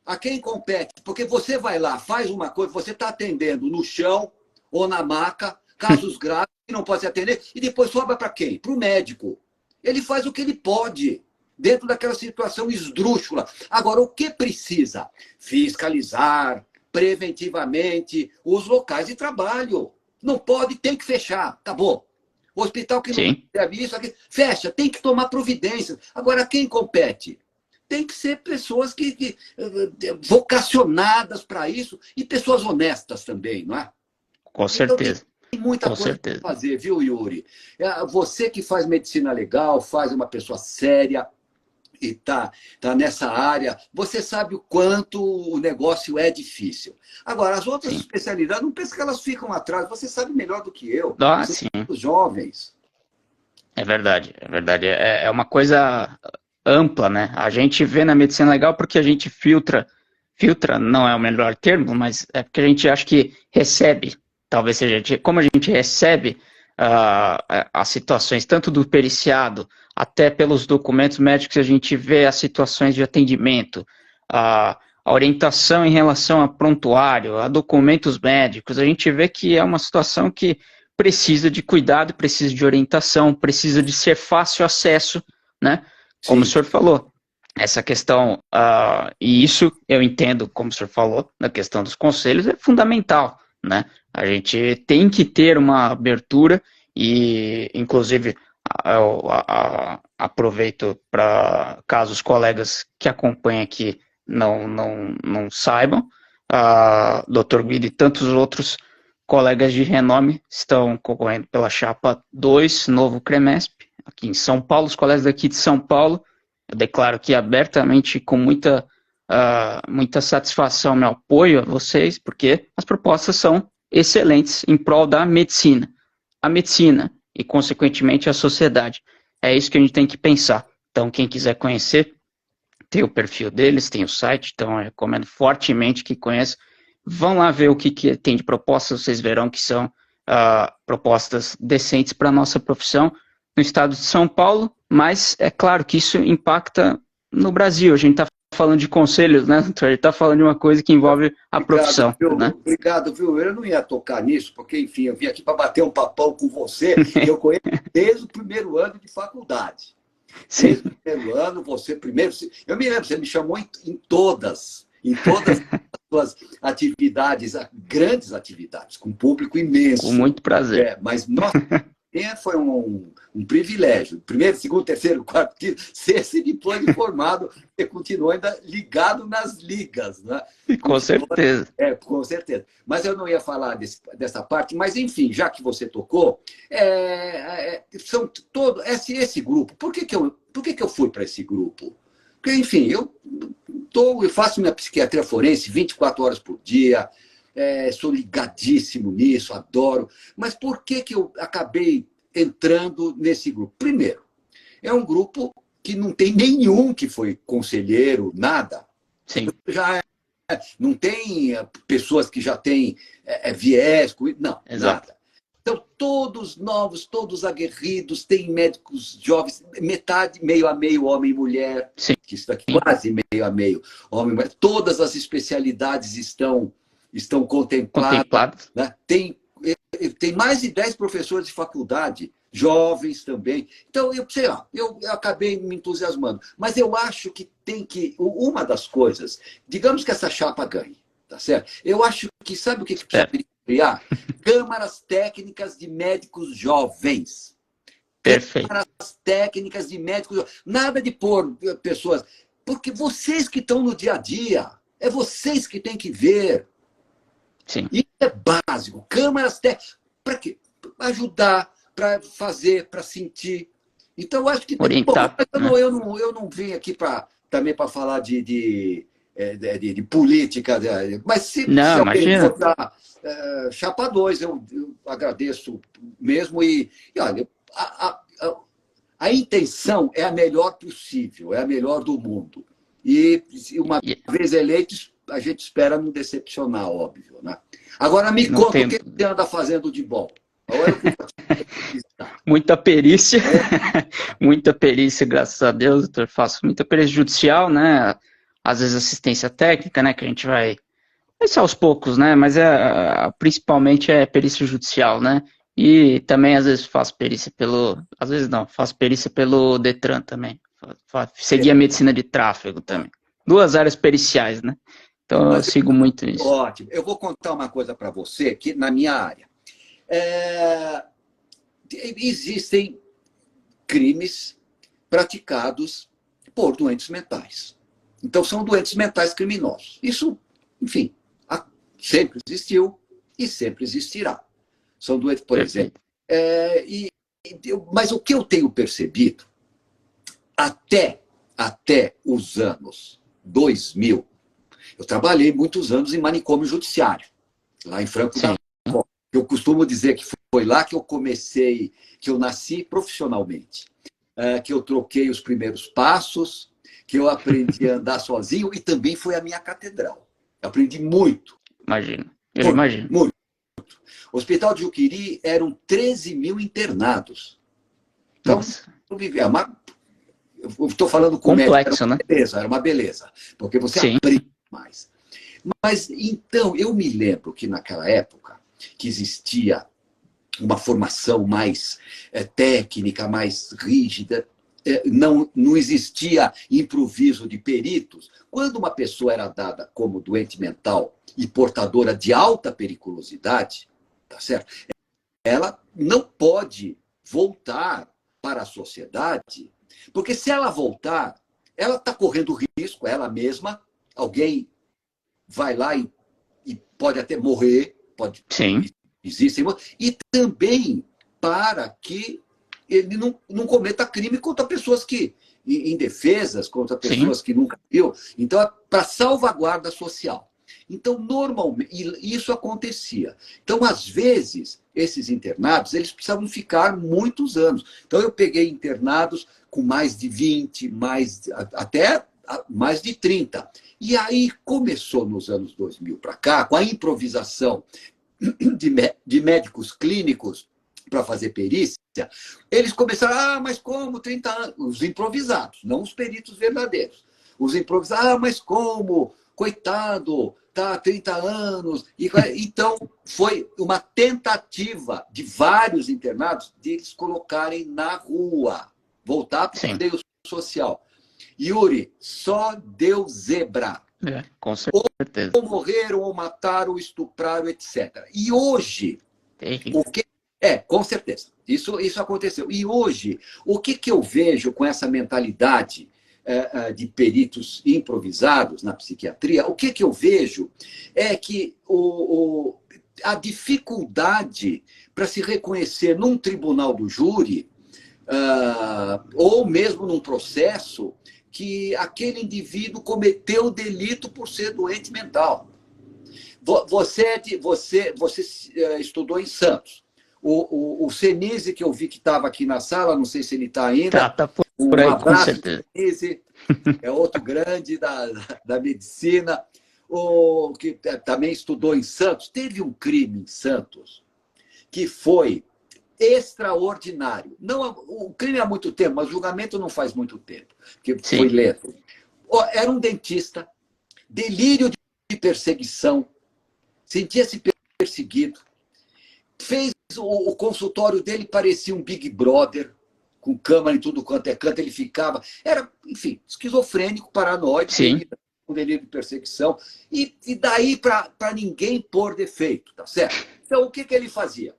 A quem compete? Porque você vai lá, faz uma coisa, você está atendendo no chão ou na maca, casos graves, que não pode se atender, e depois sobra para quem? Para o médico. Ele faz o que ele pode, dentro daquela situação esdrúxula. Agora, o que precisa? Fiscalizar preventivamente os locais de trabalho. Não pode, tem que fechar. Acabou. O hospital que não serve isso, aqui, fecha, tem que tomar providências. Agora, quem compete? Tem que ser pessoas vocacionadas para isso e pessoas honestas também, não é? Com certeza. Então, tem muita coisa para fazer, viu, Yuri? Você que faz medicina legal, faz uma pessoa séria, e tá nessa área, você sabe o quanto o negócio é difícil. Agora, as outras sim. especialidades, não penso que elas ficam atrás, você sabe melhor do que eu. Ah, Vocês sim. são os jovens. É verdade, é verdade. É uma coisa ampla, né? A gente vê na medicina legal porque a gente filtra não é o melhor termo, mas é porque a gente acha que recebe, talvez seja, como a gente recebe as situações, tanto do periciado, até pelos documentos médicos, a gente vê as situações de atendimento, a orientação em relação a prontuário, a documentos médicos, a gente vê que é uma situação que precisa de cuidado, precisa de orientação, precisa de ser fácil acesso, né? Como o Sim, senhor falou, essa questão, e isso eu entendo, como o senhor falou, na questão dos conselhos, é fundamental, né? A gente tem que ter uma abertura e, inclusive, aproveito para, caso os colegas que acompanham aqui não saibam, Dr. Guido e tantos outros colegas de renome estão concorrendo pela chapa 2, novo CREMESP, aqui em São Paulo, os colegas daqui de São Paulo. Eu declaro aqui abertamente, com muita satisfação, meu apoio a vocês, porque as propostas são excelentes em prol da medicina. A medicina e, consequentemente, a sociedade. É isso que a gente tem que pensar. Então, quem quiser conhecer, tem o perfil deles, tem o site, então eu recomendo fortemente que conheça. Vão lá ver o que tem de propostas, vocês verão que são propostas decentes para a nossa profissão no estado de São Paulo, mas é claro que isso impacta no Brasil. A gente está falando de conselhos, né, doutor? A gente está falando de uma coisa que envolve a profissão, né? Obrigado, viu? Eu não ia tocar nisso, porque, enfim, eu vim aqui para bater um papão com você, que eu conheço desde o primeiro ano de faculdade. Sim. Desde o primeiro ano, você primeiro. Eu me lembro, você me chamou em todas as suas atividades, grandes atividades, com público Com imenso. muito prazer. Mas, nossa, foi um privilégio. Primeiro, segundo, terceiro, quarto, quinto, sexto e depois de formado, você continua ainda ligado nas ligas, né? Com certeza. Com certeza. Mas eu não ia falar dessa parte, mas enfim, já que você tocou, são todo esse grupo. Por que eu fui para esse grupo? Porque, enfim, eu faço minha psiquiatria forense 24 horas por dia, sou ligadíssimo nisso, adoro. Mas por que eu acabei entrando nesse grupo? Primeiro, é um grupo que não tem nenhum que foi conselheiro, nada. Sim. Já não tem pessoas que já têm viés, não, Exato. nada. Então, todos novos, todos aguerridos, tem médicos jovens, metade, meio a meio, homem e mulher, Sim. que está aqui quase meio a meio, homem e mulher. Todas as especialidades estão contempladas. Né? Tem mais de 10 professores de faculdade, jovens também. Então, eu acabei me entusiasmando. Mas eu acho que uma das coisas, digamos que essa chapa ganhe, tá certo? Eu acho que, sabe o que precisa criar? Câmaras técnicas de médicos jovens. Perfeito. Câmaras técnicas de médicos jovens. Nada de pôr pessoas... Porque vocês que estão no dia a dia, é vocês que têm que ver. Sim. Isso é básico. Câmaras técnicas. Para quê? Para ajudar, para fazer, para sentir. Então, eu acho que... Orientar. Bom, eu não vim aqui também para falar de política, mas se alguém for para chapa 2, eu agradeço mesmo. E olha, a intenção é a melhor possível, é a melhor do mundo. E uma vez eleitos, a gente espera não decepcionar, óbvio. Né? Agora me conta o que você anda fazendo de bom. Muita perícia, muita perícia, graças a Deus, doutor. Faço muita perícia judicial, né? Às vezes assistência técnica, né? Que a gente vai aos poucos, né? Mas principalmente é perícia judicial, né? E também às vezes faço perícia às vezes não, faço perícia pelo Detran também. Segui a medicina de tráfego também. 2 áreas periciais, né? Então eu sigo muito isso. Ótimo. Eu vou contar uma coisa para você que na minha área. Existem crimes praticados por doentes mentais. Então, são doentes mentais criminosos. Isso, enfim, sempre existiu e sempre existirá. São doentes, por exemplo. Mas o que eu tenho percebido, até até os anos 2000, eu trabalhei muitos anos em manicômio judiciário, lá em Franco da Rocha. Eu costumo dizer que foi lá que eu comecei, que eu nasci profissionalmente, que eu troquei os primeiros passos, que eu aprendi a andar sozinho e também foi a minha catedral. Eu aprendi muito. Imagino, eu imagino. Muito. O Hospital de Juqueri eram 13 mil internados. Então, Nossa. Eu estou falando com complexo, médico, né? era uma beleza, porque você Sim. aprende mais. Mas, então, eu me lembro que naquela época, que existia uma formação mais técnica, mais rígida, não existia improviso de peritos. Quando uma pessoa era dada como doente mental e portadora de alta periculosidade, tá certo? Ela não pode voltar para a sociedade, porque se ela voltar, ela está correndo risco, ela mesma, alguém vai lá e pode até morrer, pode, Sim. existem, e também para que ele não cometa crime contra pessoas que, indefesas, contra pessoas que nunca viu. Então, é para salvaguarda social. Então, normalmente, isso acontecia. Então, às vezes, esses internados, eles precisavam ficar muitos anos. Então, eu peguei internados com mais de 20, até mais de 30. E aí começou nos anos 2000 para cá, com a improvisação de médicos clínicos para fazer perícia, eles começaram, mas como 30 anos? Os improvisados, não os peritos verdadeiros. Os improvisados, mas como? Coitado, tá há 30 anos. Então, foi uma tentativa de vários internados de eles colocarem na rua, voltar para o meio social. Yuri, só deu zebra. Com certeza. Ou morreram, ou mataram, ou estupraram, etc. E hoje, com certeza, isso aconteceu. E hoje, o que eu vejo com essa mentalidade de peritos improvisados na psiquiatria, o que eu vejo é que a dificuldade para se reconhecer num tribunal do júri, ou mesmo num processo, que aquele indivíduo cometeu delito por ser doente mental. Você estudou em Santos. O Senise, que eu vi que estava aqui na sala, não sei se ele está ainda. Tá por aí, com certeza. Senise, é outro grande da medicina, que também estudou em Santos. Teve um crime em Santos que foi extraordinário. Não, o crime há muito tempo, mas o julgamento não faz muito tempo, que foi lento. Era um dentista, delírio de perseguição, sentia-se perseguido, fez o consultório dele, parecia um Big Brother, com câmera em tudo quanto é canto, ele ficava, era, enfim, esquizofrênico, paranoide, com delírio de perseguição, e daí para ninguém pôr defeito, tá certo? Então, o que ele fazia?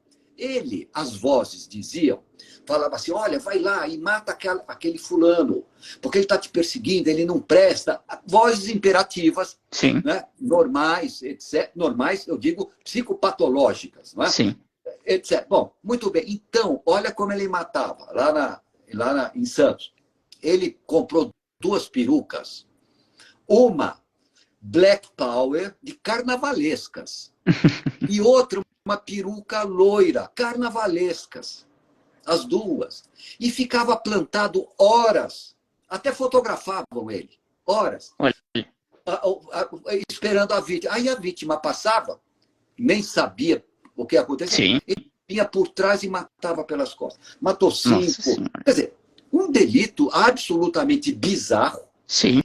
As vozes diziam, falava assim, olha, vai lá e mata aquele fulano, porque ele está te perseguindo, ele não presta. Vozes imperativas, né? Normais, etc. Normais, eu digo, psicopatológicas, não é? Etc. Bom, muito bem. Então, olha como ele matava, em Santos. Ele comprou 2 perucas, uma Black Power de carnavalescas e outra uma peruca loira, carnavalescas, as duas. E ficava plantado horas, até fotografavam ele, horas, esperando a vítima. Aí a vítima passava, nem sabia o que acontecia, ele vinha por trás e matava pelas costas. Matou 5. Quer dizer, um delito absolutamente bizarro,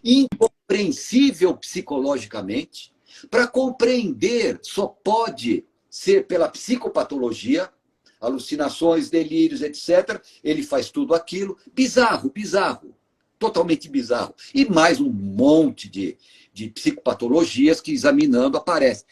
incompreensível psicologicamente. Para compreender, só pode ser pela psicopatologia, alucinações, delírios, etc. Ele faz tudo aquilo. Bizarro, totalmente bizarro. E mais um monte de psicopatologias que, examinando, aparecem.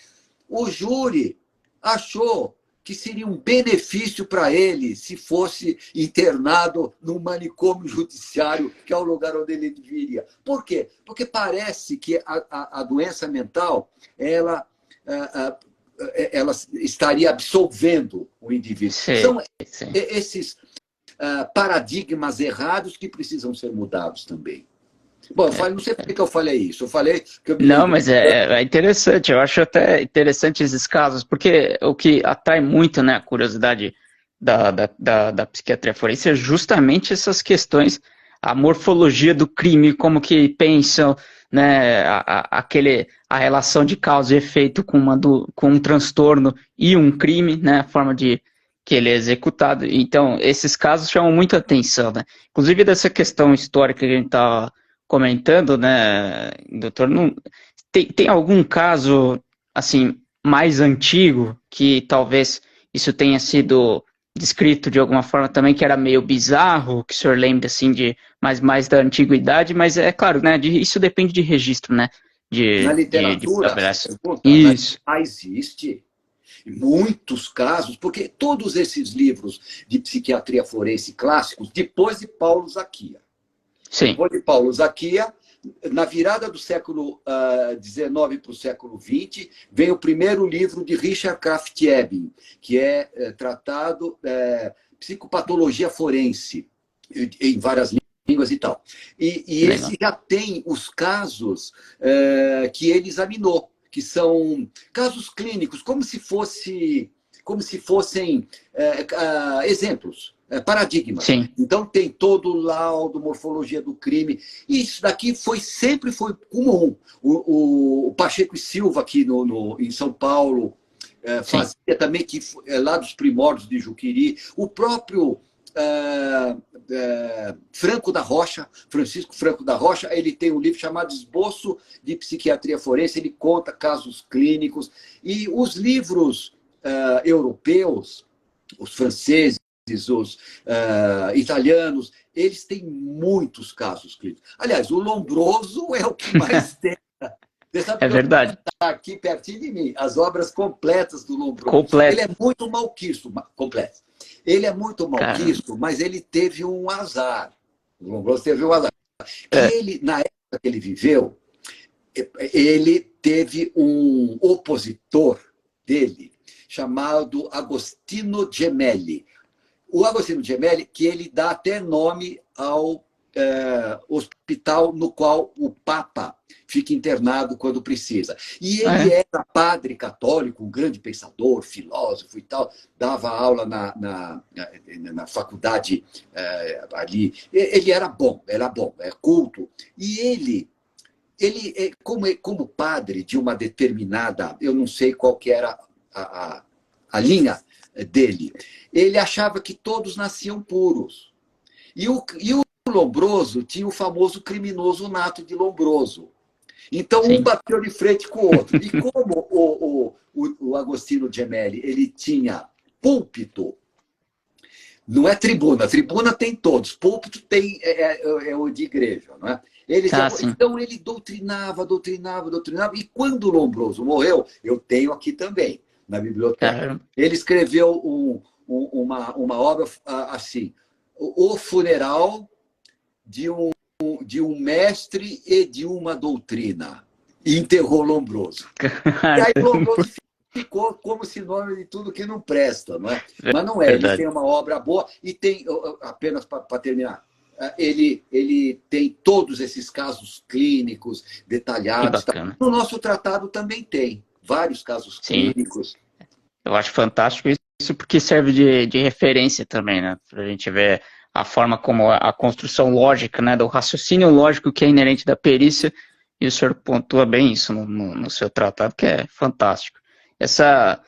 O júri achou que seria um benefício para ele se fosse internado num manicômio judiciário, que é o lugar onde ele viria. Por quê? Porque parece que a doença mental, ela estaria absolvendo o indivíduo. São esses paradigmas errados que precisam ser mudados também. Bom, não sei por que eu falei isso. Eu falei que eu me Não, lembro. mas é interessante, eu acho até interessante esses casos, porque o que atrai muito, né, a curiosidade da psiquiatria forense é justamente essas questões, a morfologia do crime, como que pensam, né, a relação de causa e efeito com um transtorno e um crime, né, a forma de que ele é executado. Então, esses casos chamam muita atenção, né? Inclusive dessa questão histórica que a gente está comentando, né, doutor, não, tem algum caso, assim, mais antigo que talvez isso tenha sido descrito de alguma forma também, que era meio bizarro, que o senhor lembra, assim, de mais da antiguidade, mas é claro, né, isso depende de registro, né, Na de literatura, progresso. pergunta, Isso, existe muitos casos, porque todos esses livros de psiquiatria forense clássicos, depois de Paulo Zakia. sim, Depois de Paulo Zakia, na virada do século XIX para o século XX, vem o primeiro livro de Richard Kraft-Ebing, que é tratado psicopatologia forense, em várias línguas e tal. E legal. esse já tem os casos que ele examinou, que são casos clínicos, como se fossem exemplos, paradigmas. Sim, Então tem todo o laudo, morfologia do crime. E isso daqui sempre foi comum. O Pacheco e Silva aqui em São Paulo sim. fazia também, que lá dos primórdios de Juqueri. O próprio Franco da Rocha, Francisco Franco da Rocha, ele tem um livro chamado Esboço de Psiquiatria Forense, ele conta casos clínicos. E os livros europeus, os franceses, os italianos, eles têm muitos casos clínicos. Aliás, o Lombroso é o que mais tem. Você sabe É que eu verdade. está aqui pertinho de mim, as obras completas do Lombroso. Ele Completo. é muito malquisto, completo. Ele é muito Cara, malquisto, mas ele teve um azar. O Lombroso teve um azar. Que é, ele, na época que ele viveu, ele teve um opositor dele, chamado Agostino Gemelli. O Agostino Gemelli, que ele dá até nome ao hospital no qual o Papa fica internado quando precisa. E ele é, era padre católico, um grande pensador, filósofo e tal, dava aula na faculdade ali. Ele era bom, culto. E como padre de uma determinada, eu não sei qual que era a linha dele, ele achava que todos nasciam puros. E o Lombroso tinha o famoso criminoso nato de Lombroso. Então, um sim. bateu de frente com o outro. E como o Agostino Gemelli ele tinha púlpito, não é tribuna, tribuna tem todos, púlpito é o de igreja, não é? Ah, sim. Então ele doutrinava, e quando o Lombroso morreu, eu tenho aqui também, na biblioteca, Caramba. ele escreveu uma obra assim, o funeral de um mestre e de uma doutrina, e enterrou Lombroso. E aí Lombroso ficou como sinônimo de tudo que não presta, não é? Mas não é, ele Verdade. tem uma obra boa e tem, apenas para terminar, ele tem todos esses casos clínicos Que detalhados. bacana. No nosso tratado também tem vários casos Sim. clínicos. Eu acho fantástico isso porque serve de referência também, né? Para a gente ver a forma como a construção lógica, né? Do raciocínio lógico que é inerente da perícia. E o senhor pontua bem isso no seu tratado, que é fantástico. Essa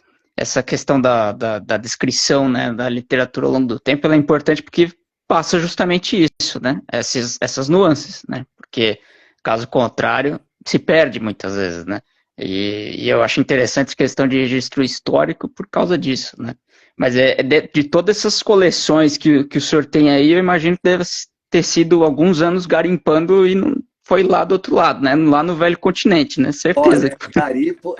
questão da descrição, né, da literatura ao longo do tempo, ela é importante porque passa justamente isso, né? Essas nuances, né? Porque, caso contrário, se perde muitas vezes, né? E eu acho interessante a questão de registro histórico por causa disso, né? Mas de todas essas coleções que o senhor tem aí, eu imagino que deve ter sido alguns anos garimpando e não foi lá do outro lado, né? Lá no velho continente, né? Certeza. Olha, garimpo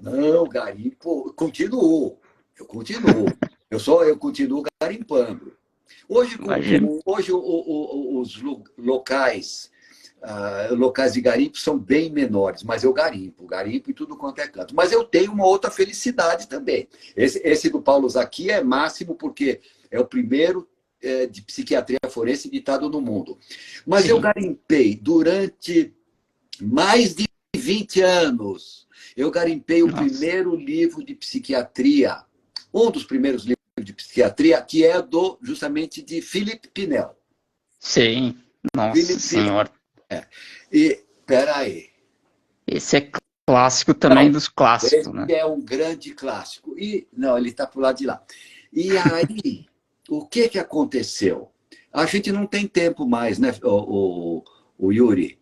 não, garimpo, continuo. Eu continuo. Eu continuo garimpando. Hoje, Imagino. hoje os locais de garimpo são bem menores, mas eu garimpo em tudo quanto é canto. Mas eu tenho uma outra felicidade também. Esse do Paulo Zakia é máximo porque é o primeiro de psiquiatria forense editado no mundo. Mas Sim. eu garimpei durante mais de 20 anos. Eu garimpei o Nossa. primeiro livro de psiquiatria, um dos primeiros livros de psiquiatria, que é justamente de Philippe Pinel. Sim. Nossa Philippe Pinel. Senhora. E, peraí. Esse é clássico também dos clássicos, Esse né? é um grande clássico. E, não, ele está para o lado de lá. E aí, o que aconteceu? A gente não tem tempo mais, né, o Yuri?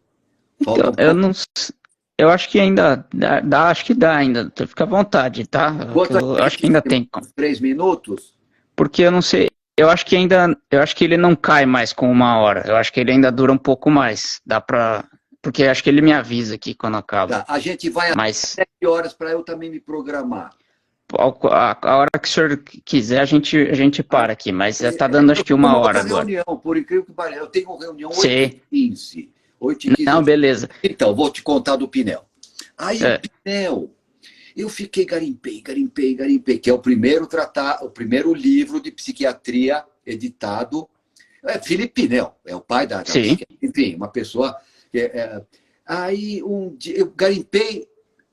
Então, Faltam eu não. Eu acho que ainda acho que dá ainda. Fica à vontade, tá? quanto a Eu acho que gente ainda tem tem. 3 minutos. Porque eu não sei. Eu acho que ele não cai mais com 1 hora. Eu acho que ele ainda dura um pouco mais. Dá pra. Porque eu acho que ele me avisa aqui quando acaba. Tá, a gente vai às Mas 7 horas para eu também me programar. a hora que o senhor quiser, a gente para aqui. Mas tá dando acho Eu que tenho uma uma hora outra agora. reunião, por incrível que pareça. Eu tenho uma reunião Sei. 8h15. 8h15. Não, beleza. Então, vou te contar do Pinel. Aí o É, Pinel, eu fiquei garimpei, que é o primeiro livro de psiquiatria editado. Felipe Pinel, é o pai da sim. psiquiatria. Enfim, uma pessoa. Aí um dia eu garimpei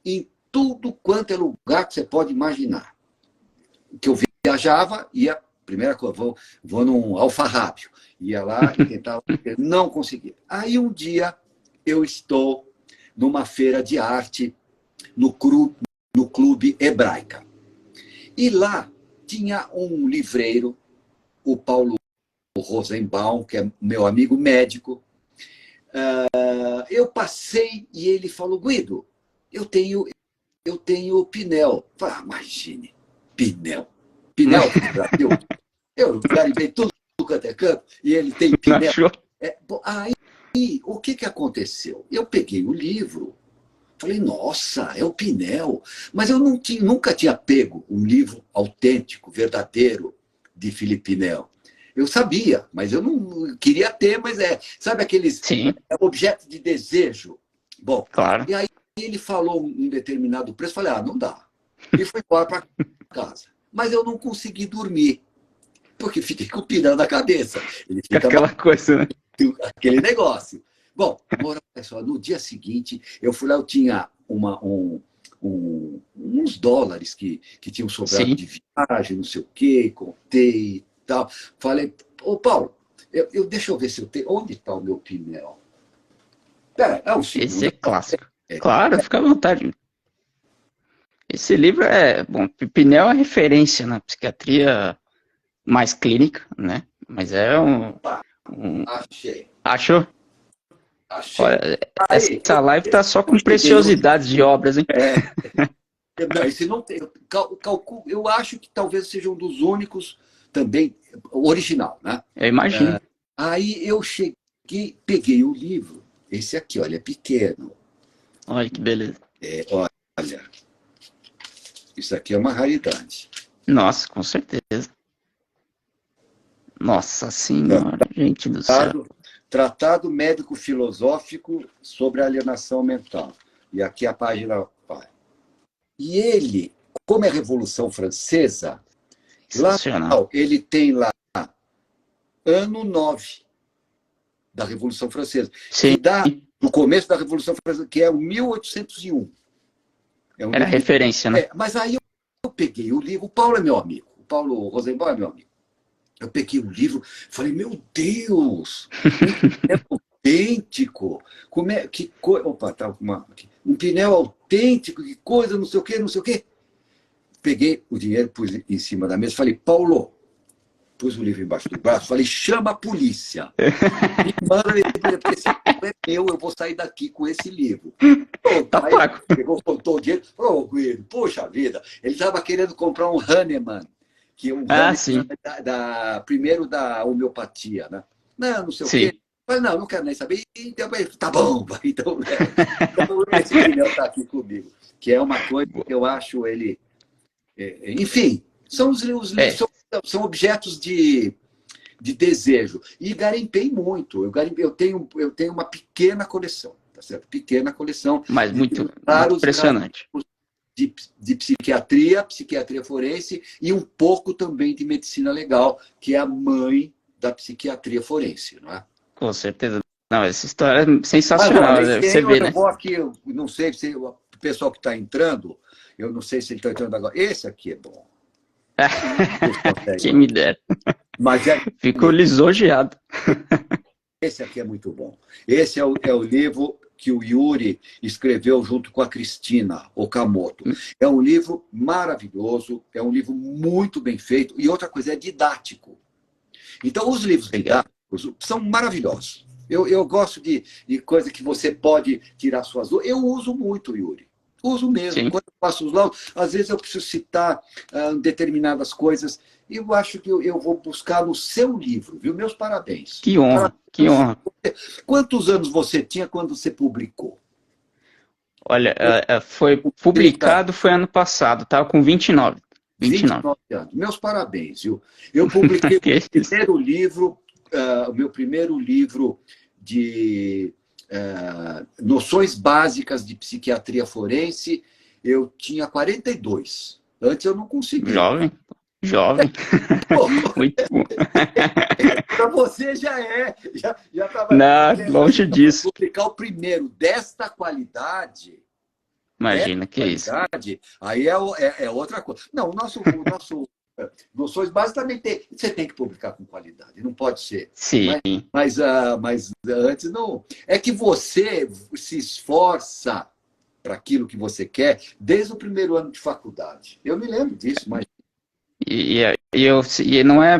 em tudo quanto é lugar que você pode imaginar. Que eu viajava, ia, primeira coisa, vou num alfarrábio. Ia lá e tentava, não conseguia. Aí um dia eu estou numa feira de arte no Clube Hebraica. E lá tinha um livreiro, o Paulo Rosenbaum, que é meu amigo médico. Eu passei e ele falou: Guido, eu tenho Pinel. Falei, imagine, Pinel. Pinel do Brasil. Eu garimpei tudo quanto é canto e ele tem Não Pinel. achou? Aí, o que aconteceu? Eu peguei o livro, falei, nossa, é o Pinel. Mas eu nunca tinha pego um livro autêntico, verdadeiro, de Felipe Pinel. Eu sabia, mas eu não queria ter, mas sabe aqueles Sim, objetos de desejo? Bom, claro. e aí ele falou um determinado preço, falei, não dá. E fui embora para casa. Mas eu não consegui dormir, porque fiquei com o pirão na cabeça. Ele fica Aquela coisa, né? aquele negócio. Bom, no dia seguinte, eu fui lá, eu tinha uns dólares que tinham sobrado Sim. de viagem, não sei o quê, contei e tal. Falei, Paulo, deixa eu ver se eu tenho. Onde está o meu Pinel? Pera, é um Esse segundo. é clássico. Claro, fica à vontade. Esse livro bom, Pinel é referência na psiquiatria mais clínica, né? Mas é um Achei. acho, Achei. olha, Aí, essa live tá só eu com cheguei no. preciosidades de obras, hein? Não, esse não tem. Eu acho que talvez seja um dos únicos também original, né? Eu imagino. Aí eu cheguei, peguei o livro. Esse aqui, olha, é pequeno. Olha que beleza. Olha, isso aqui é uma raridade. Nossa, com certeza. Nossa senhora, gente do céu. Tratado médico-filosófico sobre alienação mental. E aqui a página. E ele, como é a Revolução Francesa, lá ele tem lá ano 9 da Revolução Francesa, Sim. que dá no começo da Revolução Francesa, que é o 1801. Era referência, né? Mas aí eu peguei o livro, o Paulo é meu amigo, o Paulo Rosenbaum é meu amigo. Eu peguei o livro, falei, meu Deus, é autêntico. Como é que coisa. Opa, tá um Pinel autêntico, que coisa, não sei o quê, não sei o quê. Peguei o dinheiro, pus em cima da mesa, falei, Paulo, pus o livro embaixo do braço, falei, chama a polícia. Me manda, porque esse livro é meu, eu vou sair daqui com esse livro. Pronto, tá aí pago. pegou, contou o dinheiro, falou, Guido, poxa vida, ele estava querendo comprar um Hahnemann, que é um Hahnemann Sim. primeiro da homeopatia, né? Não sei o Sim. quê. Mas não quero nem saber. Então, tá bom, então esse Pinel está aqui comigo, que é uma coisa que eu acho ele. Enfim, são os livros, são objetos de desejo. E garimpei muito. Eu tenho uma pequena coleção, tá certo? Pequena coleção. Mas muito impressionante. De psiquiatria forense e um pouco também de medicina legal, que é a mãe da psiquiatria forense, não é? Com certeza. Não, essa história é Mas sensacional, olha, você vê, eu né? vou aqui, eu não sei se o pessoal que está entrando, eu não sei se ele está entrando agora. Esse aqui é bom. Vocês conseguem Quem me ouvir. dera. Mas é Fico lisonjeado. esse aqui é muito bom. Esse é o livro que o Yuri escreveu junto com a Cristina Okamoto. É um livro maravilhoso, é um livro muito bem feito, e outra coisa, é didático. Então, os livros Obrigado. didáticos são maravilhosos. Eu gosto de coisa que você pode tirar suas dúvidas. Eu uso muito, Yuri. Uso mesmo. Sim. Quando eu faço os laudos, às vezes eu preciso citar determinadas coisas. E eu acho que eu vou buscar no seu livro, viu? Meus parabéns. Que honra, que honra. Quantos anos você tinha quando você publicou? Olha, foi publicado, foi ano passado, estava com 29. 29. 29 anos. Meus parabéns, viu? Eu publiquei Que isso? o meu primeiro livro de noções básicas de psiquiatria forense, eu tinha 42. Antes eu não conseguia. Jovem, jovem. Muito bom. Para você já estava Não, longe disso. publicar o primeiro desta qualidade. Imagina, que isso. Aí é outra coisa. Não, o nosso Noções Básicas também tem. Você tem que publicar com qualidade, não pode ser. Sim. Mas antes não. É que você se esforça para aquilo que você quer desde o primeiro ano de faculdade. Eu me lembro disso, mas. E não é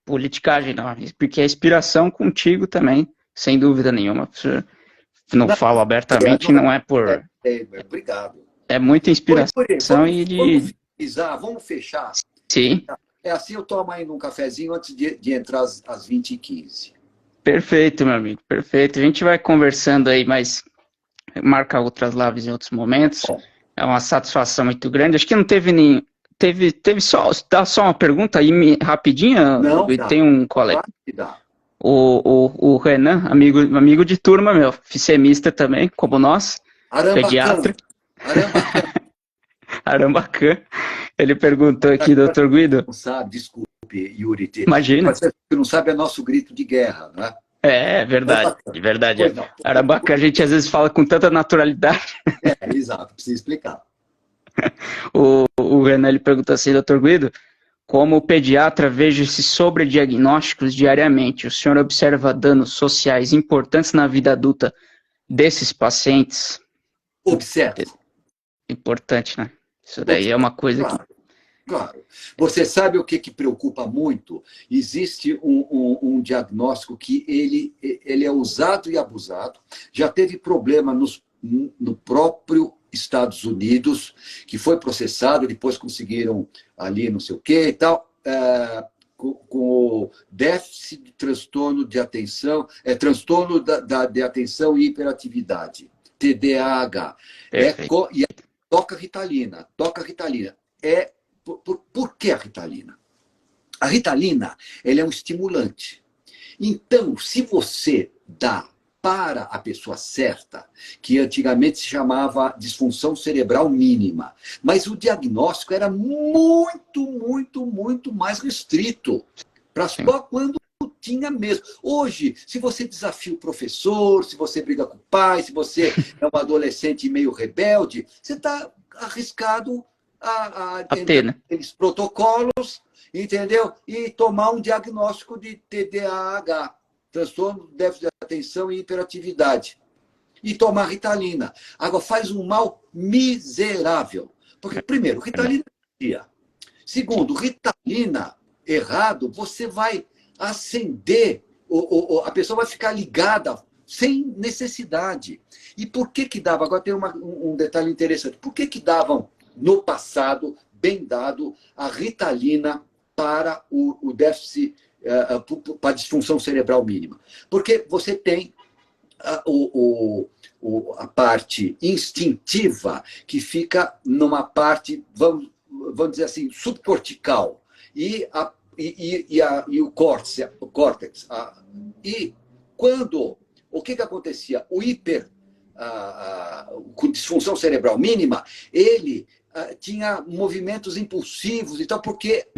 politicagem, não. Porque é inspiração contigo também, sem dúvida nenhuma. Não falo abertamente, não é por. Obrigado. É muita inspiração e Vamos finalizar, vamos fechar. Sim. É assim, eu tomo ainda um cafezinho antes de entrar às 20h15. Perfeito, meu amigo, perfeito. A gente vai conversando aí, mas marca outras lives em outros momentos. Bom. É uma satisfação muito grande. Acho que não teve nem. Teve só. Dá só uma pergunta aí rapidinha. Não, tem um colega. Claro que dá. O Renan, amigo de turma, meu, fissemista também, como nós, pediatra. Arambacan. Ele perguntou aqui, doutor Guido. Não sabe, desculpe, Yuri. Imagina. Você não sabe, é nosso grito de guerra, não é? É verdade, verdade. Arambacan a gente às vezes fala com tanta naturalidade. Exato, precisa explicar. O Renan ele perguntou assim, doutor Guido, como pediatra vejo esses sobrediagnósticos diariamente. O senhor observa danos sociais importantes na vida adulta desses pacientes? Observo. Importante, né? Isso daí é uma coisa que... Claro. Você sabe o que preocupa muito? Existe um diagnóstico que ele é usado e abusado. Já teve problema no próprio Estados Unidos, que foi processado, depois conseguiram ali não sei o quê e tal, com o déficit de transtorno de atenção, transtorno de atenção e hiperatividade, TDAH. E toca Ritalina. Por que a Ritalina? A Ritalina ela é um estimulante. Então, se você dá para a pessoa certa, que antigamente se chamava disfunção cerebral mínima, mas o diagnóstico era muito, muito, muito mais restrito, para só quando tinha mesmo. Hoje, se você desafia o professor, se você briga com o pai, se você é um adolescente meio rebelde, você está arriscado a ter, né? aqueles protocolos, entendeu? E tomar um diagnóstico de TDAH, transtorno de déficit de atenção e hiperatividade. E tomar Ritalina. Agora, faz um mal miserável. Porque, primeiro, Ritalina é dia. Segundo, Ritalina errado, você vai acender, a pessoa vai ficar ligada sem necessidade. E por que dava? Agora tem um detalhe interessante. Por que davam no passado, bem dado, a Ritalina para o déficit, para a disfunção cerebral mínima? Porque você tem a parte instintiva que fica numa parte, vamos dizer assim, subcortical, e o córtex. E quando... O que acontecia? Com disfunção cerebral mínima, ele tinha movimentos impulsivos, então, porque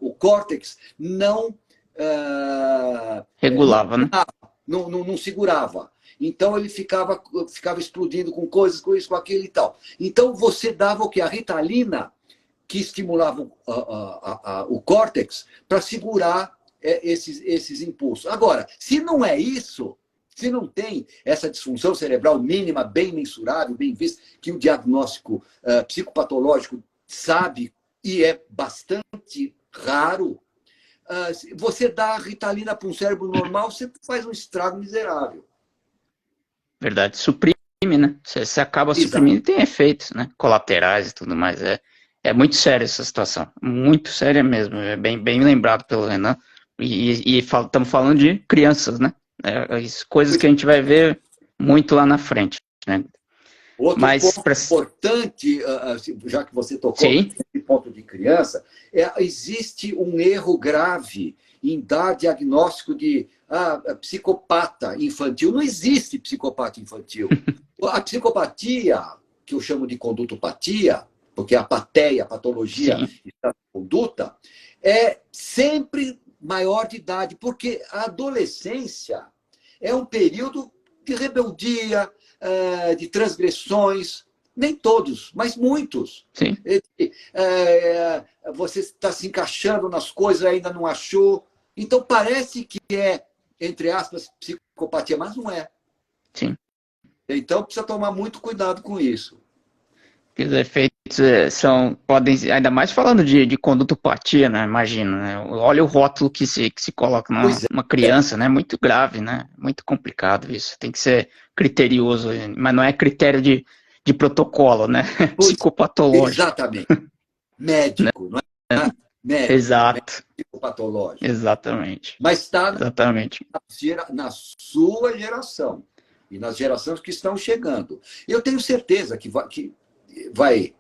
o córtex não regulava, né? Não segurava. Então ele ficava explodindo com coisas, com isso, com aquilo e tal. Então você dava o que? A Ritalina, que estimulava o córtex para segurar esses impulsos. Agora, se não é isso, se não tem essa disfunção cerebral mínima, bem mensurável, bem vista, que o diagnóstico psicopatológico sabe e é bastante raro, você dá a Ritalina para um cérebro normal, você faz um estrago miserável. Verdade, suprime, né? Você acaba suprimindo e tem efeitos, né? Colaterais e tudo mais. É muito séria essa situação, muito séria mesmo. É bem lembrado pelo Renan. E estamos falando de crianças, né? Coisas que a gente vai ver muito lá na frente, né? Outro ponto importante, já que você tocou nesse ponto de criança, existe um erro grave em dar diagnóstico de psicopata infantil. Não existe psicopata infantil. A psicopatia, que eu chamo de condutopatia, porque a pateia, a patologia da conduta, é sempre maior de idade, porque a adolescência é um período de rebeldia, de transgressões, nem todos, mas muitos. Sim. Você está se encaixando nas coisas, ainda não achou. Então parece que é, entre aspas, psicopatia, mas não é. Sim. Então precisa tomar muito cuidado com isso. Os efeitos podem, ainda mais falando de condutopatia, né? Imagina, né? Olha o rótulo que se coloca numa criança, né? Muito grave, né? Muito complicado isso. Tem que ser criterioso, mas não é critério de protocolo, né? Psicopatológico. Exatamente. Médico, não é? Médico. Exato. Médico psicopatológico. Exatamente. Mas está na sua geração e nas gerações que estão chegando. Eu tenho certeza que vai.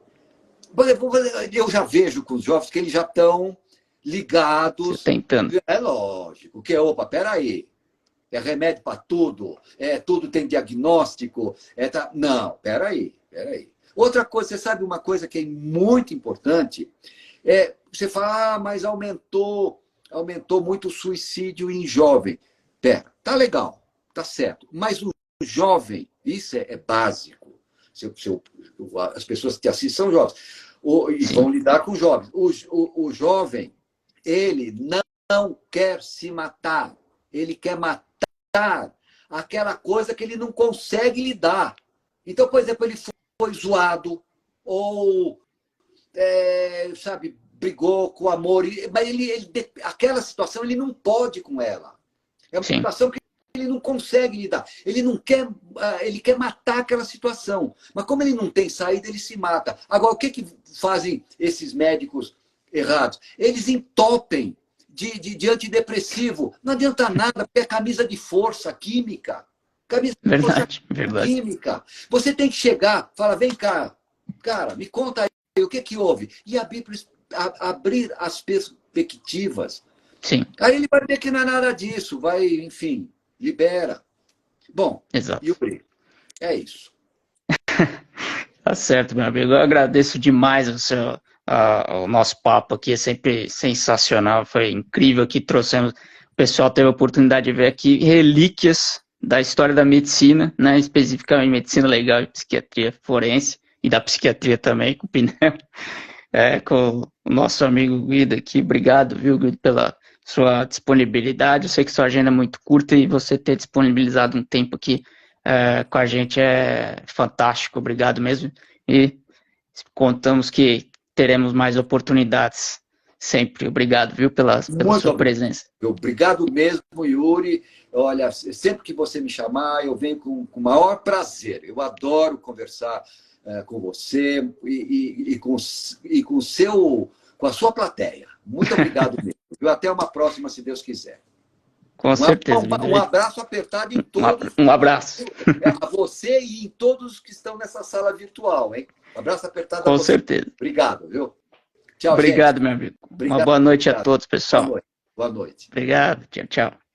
Eu já vejo com os jovens que eles já estão ligados. Tentando. É lógico. Que, opa, peraí. É remédio para tudo. Tudo tem diagnóstico. Não, peraí. Outra coisa, você sabe uma coisa que é muito importante? Você fala, mas aumentou muito o suicídio em jovem. Tá legal, tá certo. Mas o jovem, isso é básico. As pessoas que te assistem são jovens e vão lidar com jovens. O jovem, ele não quer se matar, ele quer matar aquela coisa que ele não consegue lidar. Então, por exemplo, ele foi zoado ou, sabe, brigou com o amor, mas aquela situação ele não pode com ela. É uma situação que ele não consegue lidar. Ele quer matar aquela situação. Mas como ele não tem saída, ele se mata. Agora, o que fazem esses médicos errados? Eles entopem de antidepressivo. Não adianta nada, porque é camisa de força química. Camisa de força química. Você tem que chegar, falar, vem cá, cara, me conta aí o que houve. E abrir as perspectivas. Sim. Aí ele vai ver que não é nada disso, vai, enfim, libera. Bom, Yuri, é isso. Tá certo, meu amigo. Eu agradeço demais o nosso papo aqui, é sempre sensacional, foi incrível que trouxemos. O pessoal teve a oportunidade de ver aqui relíquias da história da medicina, né? Especificamente medicina legal e psiquiatria forense, e da psiquiatria também, com o Pinel. Com o nosso amigo Guido aqui. Obrigado, viu, Guido, pela sua disponibilidade. Eu sei que sua agenda é muito curta e você ter disponibilizado um tempo aqui com a gente é fantástico. Obrigado mesmo. E contamos que teremos mais oportunidades sempre. Obrigado, viu, pela sua presença. Obrigado mesmo, Yuri. Olha, sempre que você me chamar, eu venho com o maior prazer. Eu adoro conversar com você e com a sua plateia. Muito obrigado mesmo. Até uma próxima, se Deus quiser. Com certeza. Um abraço apertado em todos. Um abraço. A você e em todos que estão nessa sala virtual, hein? Um abraço apertado com a você. Certeza. Obrigado, viu? Tchau, obrigado, gente. meu amigo. Obrigado, uma boa noite a todos, pessoal. Boa noite. Obrigado. Tchau, tchau.